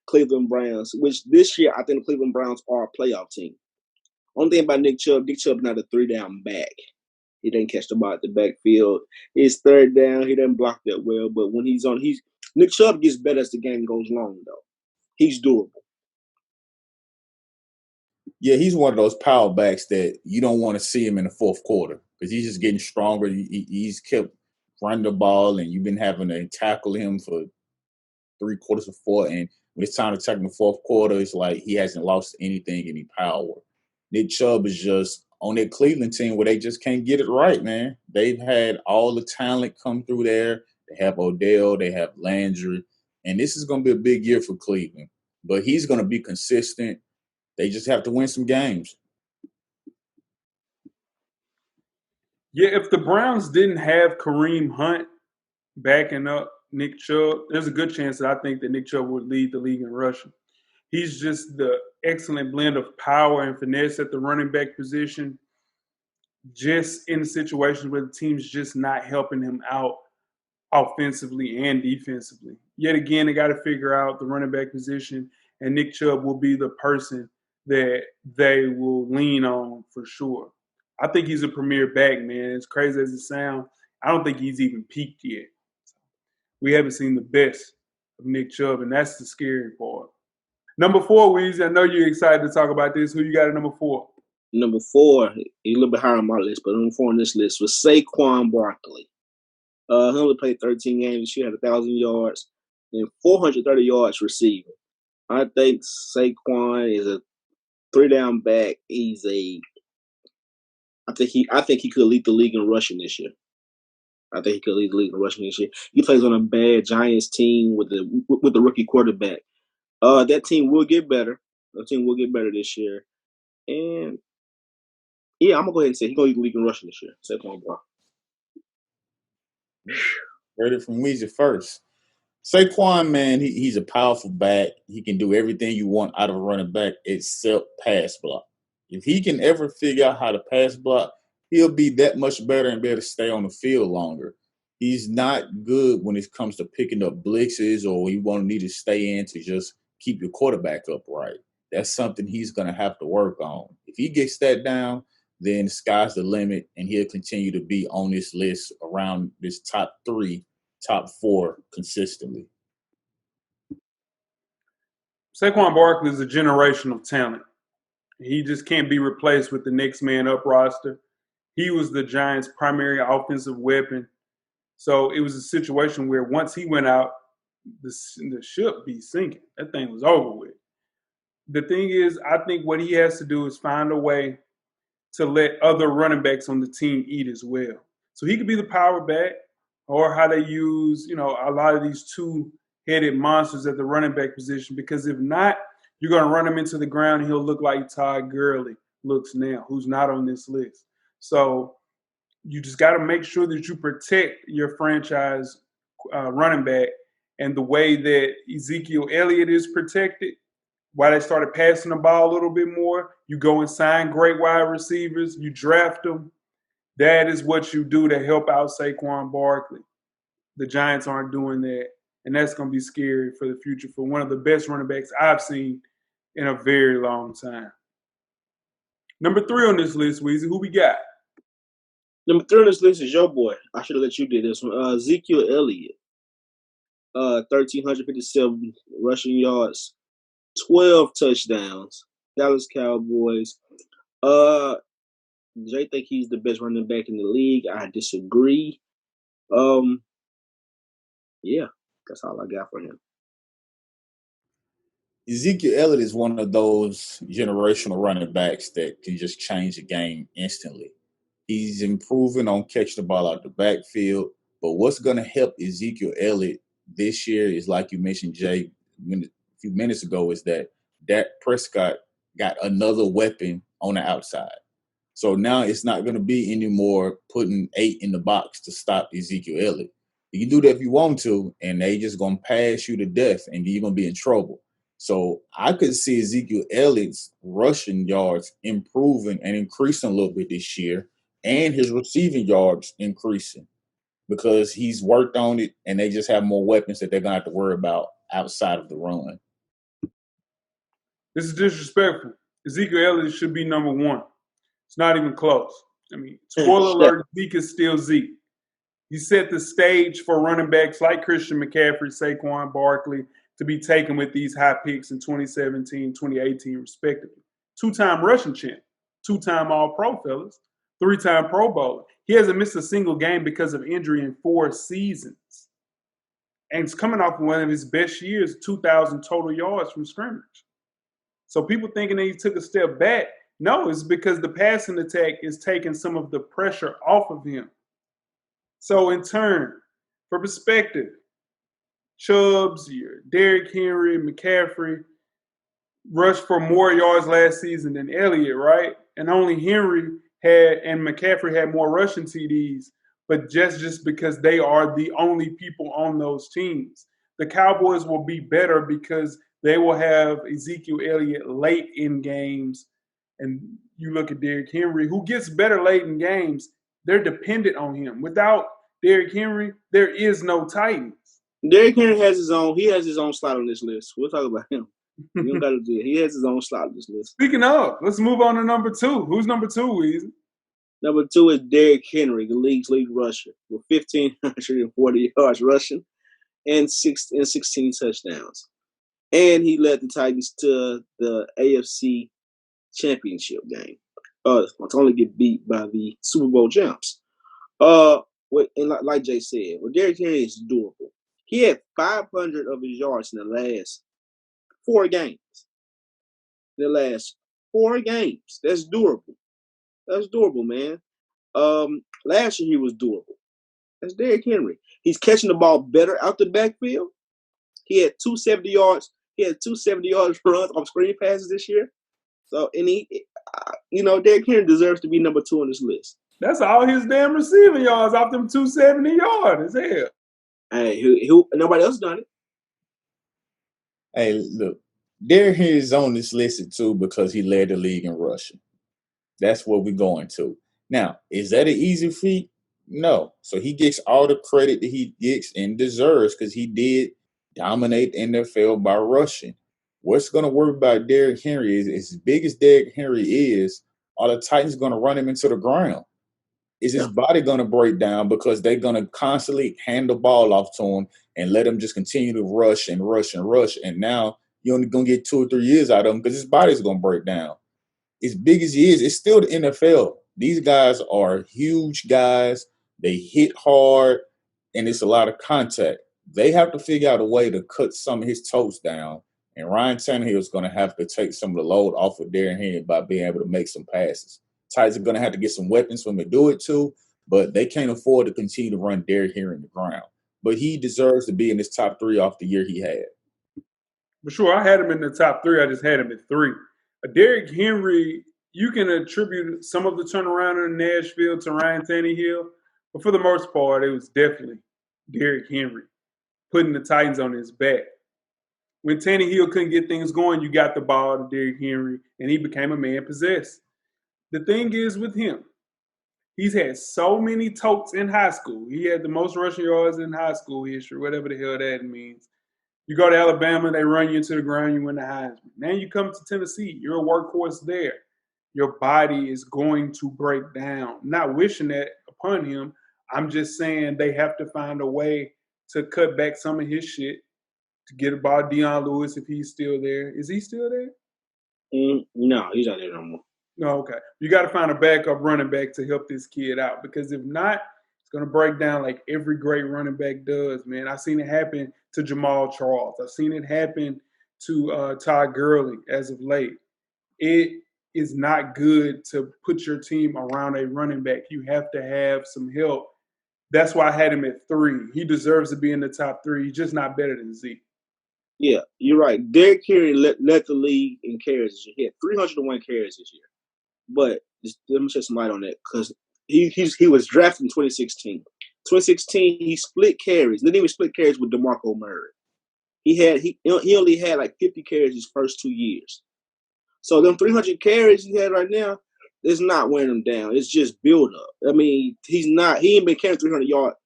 Cleveland Browns, which this year I think the Cleveland Browns are a playoff team. Only thing about Nick Chubb not a 3-down back. He didn't catch the ball at the backfield. His third down, he doesn't block that well. But when Nick Chubb gets better as the game goes along, though. He's durable. Yeah, he's one of those power backs that you don't want to see him in the fourth quarter because he's just getting stronger. He's kept running the ball, and you've been having to tackle him for 3/4 of 4. And when it's time to tackle the fourth quarter, it's like he hasn't lost anything, any power. Nick Chubb is just on that Cleveland team where they just can't get it right, man. They've had all the talent come through there. They have Odell, they have Landry, and this is going to be a big year for Cleveland. But he's going to be consistent. They just have to win some games. Yeah, if the Browns didn't have Kareem Hunt backing up Nick Chubb, there's a good chance that I think that Nick Chubb would lead the league in rushing. He's just the excellent blend of power and finesse at the running back position, just in situations where the team's just not helping him out offensively and defensively. Yet again, they got to figure out the running back position, and Nick Chubb will be the person that they will lean on for sure. I think he's a premier back, man. As crazy as it sounds, I don't think he's even peaked yet. We haven't seen the best of Nick Chubb, and that's the scary part. Number 4, Weezy, I know you're excited to talk about this. Who you got at number 4? Number 4, he's a little bit higher on my list, but number 4 on this list was Saquon Barkley. He only played 13 games this year, had 1,000 yards and 430 yards receiving. I think Saquon is a 3-down back. I think he could lead the league in rushing this year. He plays on a bad Giants team with the rookie quarterback. That team will get better. This year. And yeah, I'm gonna go ahead and say he's gonna lead the league in rushing this year. Saquon Barkley. Heard it from Weezy first. Saquon, man, he's a powerful back. He can do everything you want out of a running back except pass block. If he can ever figure out how to pass block, he'll be that much better and be able to stay on the field longer. He's not good when it comes to picking up blitzes or you won't need to stay in to just keep your quarterback upright. That's something he's going to have to work on. If he gets that down, then the sky's the limit, and he'll continue to be on this list around this top 3, top 4 consistently. Saquon Barkley is a generational talent. He just can't be replaced with the next man up roster. He was the Giants' primary offensive weapon. So it was a situation where once he went out, the ship be sinking. That thing was over with. The thing is, I think what he has to do is find a way to let other running backs on the team eat as well. So he could be the power back, or how they use, a lot of these two-headed monsters at the running back position, because if not, you're going to run him into the ground and he'll look like Todd Gurley looks now, who's not on this list. So you just got to make sure that you protect your franchise running back. And the way that Ezekiel Elliott is protected, why they started passing the ball a little bit more, you go and sign great wide receivers, you draft them. That is what you do to help out Saquon Barkley. The Giants aren't doing that, and that's going to be scary for the future for one of the best running backs I've seen in a very long time. Number 3 on this list, Weezy, who we got? Number 3 on this list is your boy. I should have let you do this one. Ezekiel Elliott. 1,357 rushing yards, 12 touchdowns. Dallas Cowboys. Jay think he's the best running back in the league. I disagree. Yeah, that's all I got for him. Ezekiel Elliott is one of those generational running backs that can just change the game instantly. He's improving on catching the ball out the backfield. But what's going to help Ezekiel Elliott this year is, like you mentioned, Jay, a few minutes ago, is that Dak Prescott got another weapon on the outside. So now it's not going to be anymore putting 8 in the box to stop Ezekiel Elliott. You can do that if you want to, and they just going to pass you to death, and you're going to be in trouble. So I could see Ezekiel Elliott's rushing yards improving and increasing a little bit this year, and his receiving yards increasing because he's worked on it, and they just have more weapons that they're going to have to worry about outside of the run. This is disrespectful. Ezekiel Elliott should be number 1. It's not even close. I mean, spoiler alert, Zeke is still Zeke. He set the stage for running backs like Christian McCaffrey, Saquon Barkley to be taken with these high picks in 2017, 2018, respectively. 2-time rushing champ, 2-time All-Pro, fellas, 3-time Pro Bowler. He hasn't missed a single game because of injury in 4 seasons. And it's coming off one of his best years, 2,000 total yards from scrimmage. So people thinking that he took a step back, no, it's because the passing attack is taking some of the pressure off of him. So in turn, for perspective, Chubbs, Derrick Henry, McCaffrey rushed for more yards last season than Elliott, right? And only Henry and McCaffrey had more rushing TDs, but just because they are the only people on those teams. The Cowboys will be better because they will have Ezekiel Elliott late in games. And you look at Derrick Henry, who gets better late in games. They're dependent on him. Without Derrick Henry, there is no Titans. Derrick Henry has his own slot on this list. We'll talk about him. You don't got to do it. He has his own slot on this list. Speaking of, let's move on to number 2. Who's number 2, Weezy? Number 2 is Derrick Henry, the league's lead rusher, with 1,540 yards rushing and 16 touchdowns. And he led the Titans to the AFC Championship game. To only get beat by the Super Bowl champs. And like Jay said, Derrick Henry is durable. He had 500 of his yards in the last 4 games. That's durable. That's durable, man. Last year he was durable. That's Derrick Henry. He's catching the ball better out the backfield. He had 270 yards. He had 270 yards runs off screen passes this year. So, and Derrick Henry deserves to be number 2 on this list. That's all his damn receiving yards off them 270 yards. Hell. Hey, nobody else done it. Hey, look, Derrick Henry is on this list too because he led the league in rushing. That's what we're going to. Now, is that an easy feat? No. So he gets all the credit that he gets and deserves because he did dominate the NFL by rushing. What's going to work about Derrick Henry is as big as Derrick Henry is, are the Titans going to run him into the ground? Is his body going to break down because they're going to constantly hand the ball off to him and let him just continue to rush and rush and rush? And now you're only going to get 2 or 3 years out of him because his body's going to break down. As big as he is, it's still the NFL. These guys are huge guys. They hit hard, and it's a lot of contact. They have to figure out a way to cut some of his toes down, and Ryan Tannehill is going to have to take some of the load off of Derrick Henry by being able to make some passes. Titans are going to have to get some weapons for him to do it too, but they can't afford to continue to run Derrick Henry in the ground. But he deserves to be in his top 3 off the year he had. For sure, I had him in the top 3. I just had him at 3. Derrick Henry, you can attribute some of the turnaround in Nashville to Ryan Tannehill, but for the most part, it was definitely Derrick Henry putting the Titans on his back. When Tannehill couldn't get things going, you got the ball to Derrick Henry, and he became a man possessed. The thing is with him, he's had so many totes in high school. He had the most rushing yards in high school history, whatever the hell that means. You go to Alabama, they run you into the ground, you win the Heisman. Now you come to Tennessee, you're a workhorse there. Your body is going to break down. I'm not wishing that upon him. I'm just saying they have to find a way to cut back some of his shit to get about Deion Lewis if he's still there. Is he still there? No, he's not there no more. No, okay. You got to find a backup running back to help this kid out because if not, it's going to break down like every great running back does, man. I've seen it happen to Jamal Charles. I've seen it happen to Todd Gurley as of late. It is not good to put your team around a running back. You have to have some help. That's why I had him at 3. He deserves to be in the top 3. He's just not better than Zeke. Yeah, you're right. Derrick Henry led the league in carries this year. He had 301 carries this year. But let me shed some light on that because he was drafted in 2016. 2016, he split carries. Didn't even split carries with DeMarco Murray. He only had like 50 carries his first 2 years. So them 300 carries he had right now, it's not wearing him down. It's just build up. I mean, he ain't been carrying 300 yards.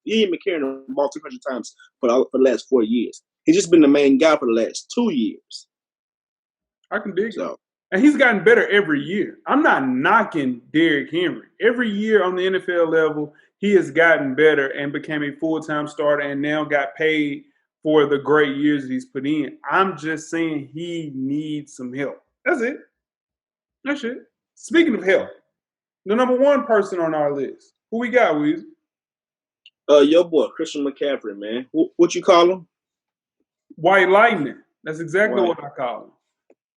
He ain't been carrying the ball 300 times for the last 4 years. He's just been the main guy for the last 2 years. I can dig it. And he's gotten better every year. I'm not knocking Derrick Henry. Every year on the NFL level, he has gotten better and became a full-time starter and now got paid for the great years that he's put in. I'm just saying he needs some help. That's it. That's it. Speaking of help, the number 1 person on our list. Who we got, Weezy? Your boy, Christian McCaffrey, man. What you call him? White Lightning. That's exactly what I call him.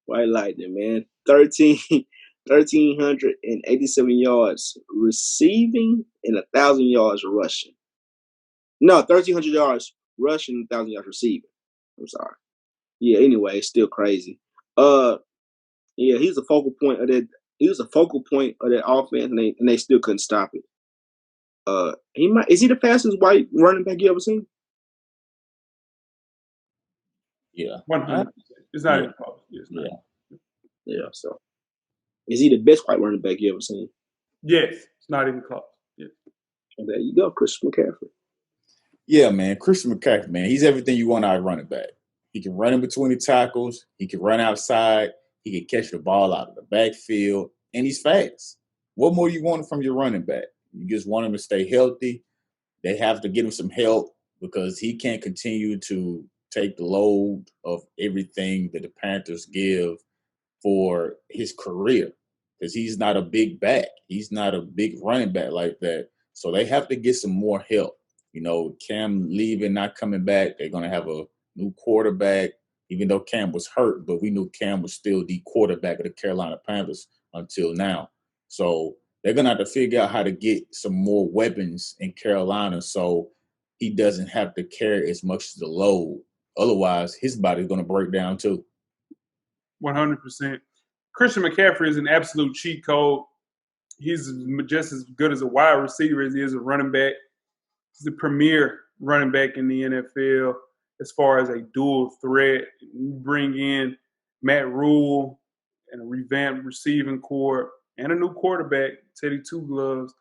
White Lightning, man. 1,387 yards receiving and 1,000 yards rushing. No, 1,300 yards rushing, 1,000 yards receiving. I'm sorry. Yeah, anyway, it's still crazy. Yeah, he's a focal point of that. He was a focal point of that offense, and they still couldn't stop it. Is he the fastest white running back you ever seen? Yeah. 100%. It's not even close. Yeah, so is he the best white running back you ever seen? Yes, it's not even close. Yes. And there you go, Christian McCaffrey. Yeah, man. Christian McCaffrey, man. He's everything you want out of running back. He can run in between the tackles. He can run outside. He can catch the ball out of the backfield. And he's fast. What more you want from your running back? You just want him to stay healthy. They have to get him some help because he can't continue to take the load of everything that the Panthers give for his career. because he's not a big back. He's not a big running back like that. So they have to get some more help. You know, Cam leaving, not coming back. They're going to have a new quarterback, even though Cam was hurt, but we knew Cam was still the quarterback of the Carolina Panthers until now. So they're going to have to figure out how to get some more weapons in Carolina so he doesn't have to carry as much of the load. Otherwise, his body's going to break down too. 100%. Christian McCaffrey is an absolute cheat code. He's just as good as a wide receiver as he is a running back. He's the premier running back in the NFL as far as a dual threat. You bring in Matt Rule and a revamped receiving corps and a new quarterback, Teddy Two Gloves.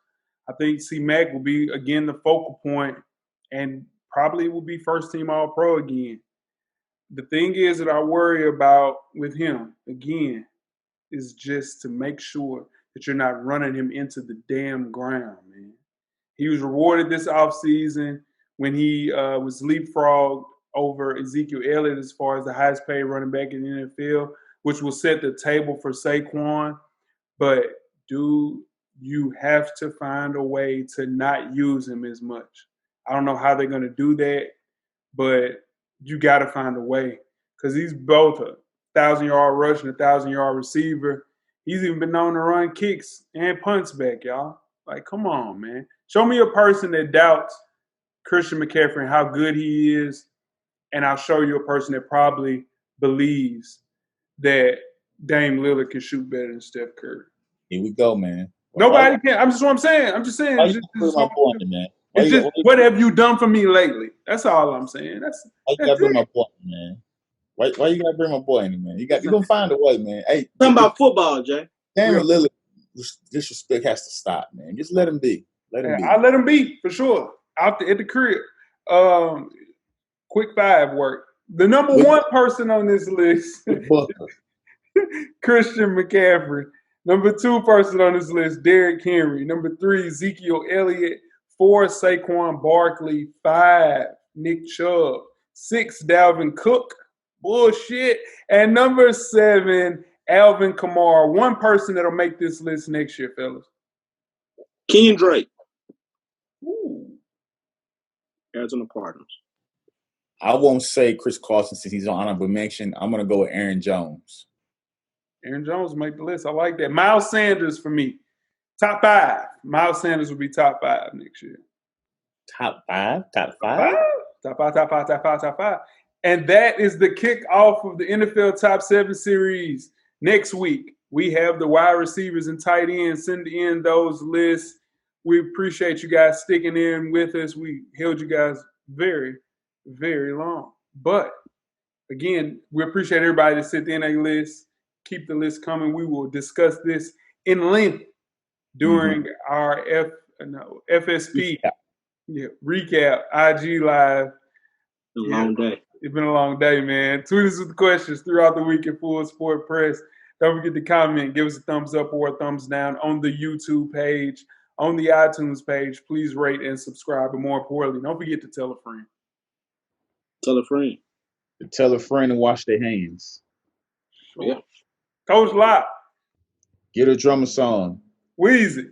I think C-Mac will be, again, the focal point and probably will be first-team All-Pro again. The thing is that I worry about with him, again, is just to make sure that you're not running him into the damn ground, man. He was rewarded this offseason when he was leapfrogged over Ezekiel Elliott as far as the highest paid running back in the NFL, which will set the table for Saquon. But, dude, you have to find a way to not use him as much. I don't know how they're going to do that, but you got to find a way because he's both a 1,000-yard rush and a 1,000-yard receiver. He's even been known to run kicks and punts back, y'all. Like, come on, man. Show me a person that doubts Christian McCaffrey and how good he is, and I'll show you a person that probably believes that Dame Lillard can shoot better than Steph Curry. Here we go, man. Nobody can. I'm just what I'm saying. I'm just saying. Why you bring my point, man? It's just what have you done for me lately? That's all I'm saying. Why you gotta bring my point, man? Why you gotta bring my boy in, man? You gonna find a way, man. Hey, talking about football, Jay. Damian Lillard disrespect has to stop, man. Just let him be. Let him be. I'll let him be for sure. Out at the crib. Quick five work. The number one person on this list, Christian McCaffrey. Number two person on this list, Derrick Henry. Number three, Ezekiel Elliott. 4, Saquon Barkley. 5, Nick Chubb. 6, Dalvin Cook. Bullshit. And number 7, Alvin Kamara. One person that'll make this list next year, fellas. Kenyon Drake. Ooh. Arizona Cardinals. I won't say Chris Carson since he's on honorable mention. I'm going to go with Aaron Jones. Aaron Jones make the list. I like that. Miles Sanders for me. Top 5. Miles Sanders will be top 5 next year. Top 5? Top 5? Top 5. And that is the kickoff of the NFL Top 7 series. Next week, we have the wide receivers and tight ends. Send in those lists. We appreciate you guys sticking in with us. We held you guys very, very long. But, again, we appreciate everybody that sent in a list. Keep the list coming. We will discuss this in length during our FSP recap, IG Live. A long day. It's been a long day, man. Tweet us with questions throughout the week at Full Sport Press. Don't forget to comment, give us a thumbs up or a thumbs down on the YouTube page, on the iTunes page. Please rate and subscribe. But more importantly, don't forget to tell a friend. Tell a friend. Tell a friend and wash their hands. Sure. Yeah. Coach Locke. Get a drummer song. Weezy.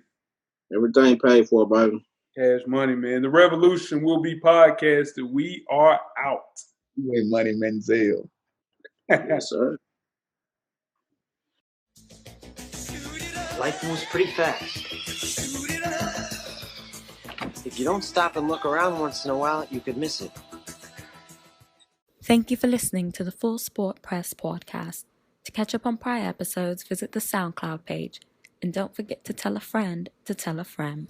Everything paid for, baby. Cash money, man. The revolution will be podcasted. We are out. You ain't Money Menzel. Yes, sir. Life moves pretty fast. If you don't stop and look around once in a while, you could miss it. Thank you for listening to the Full Sport Press podcast. To catch up on prior episodes, visit the SoundCloud page. And don't forget to tell a friend to tell a friend.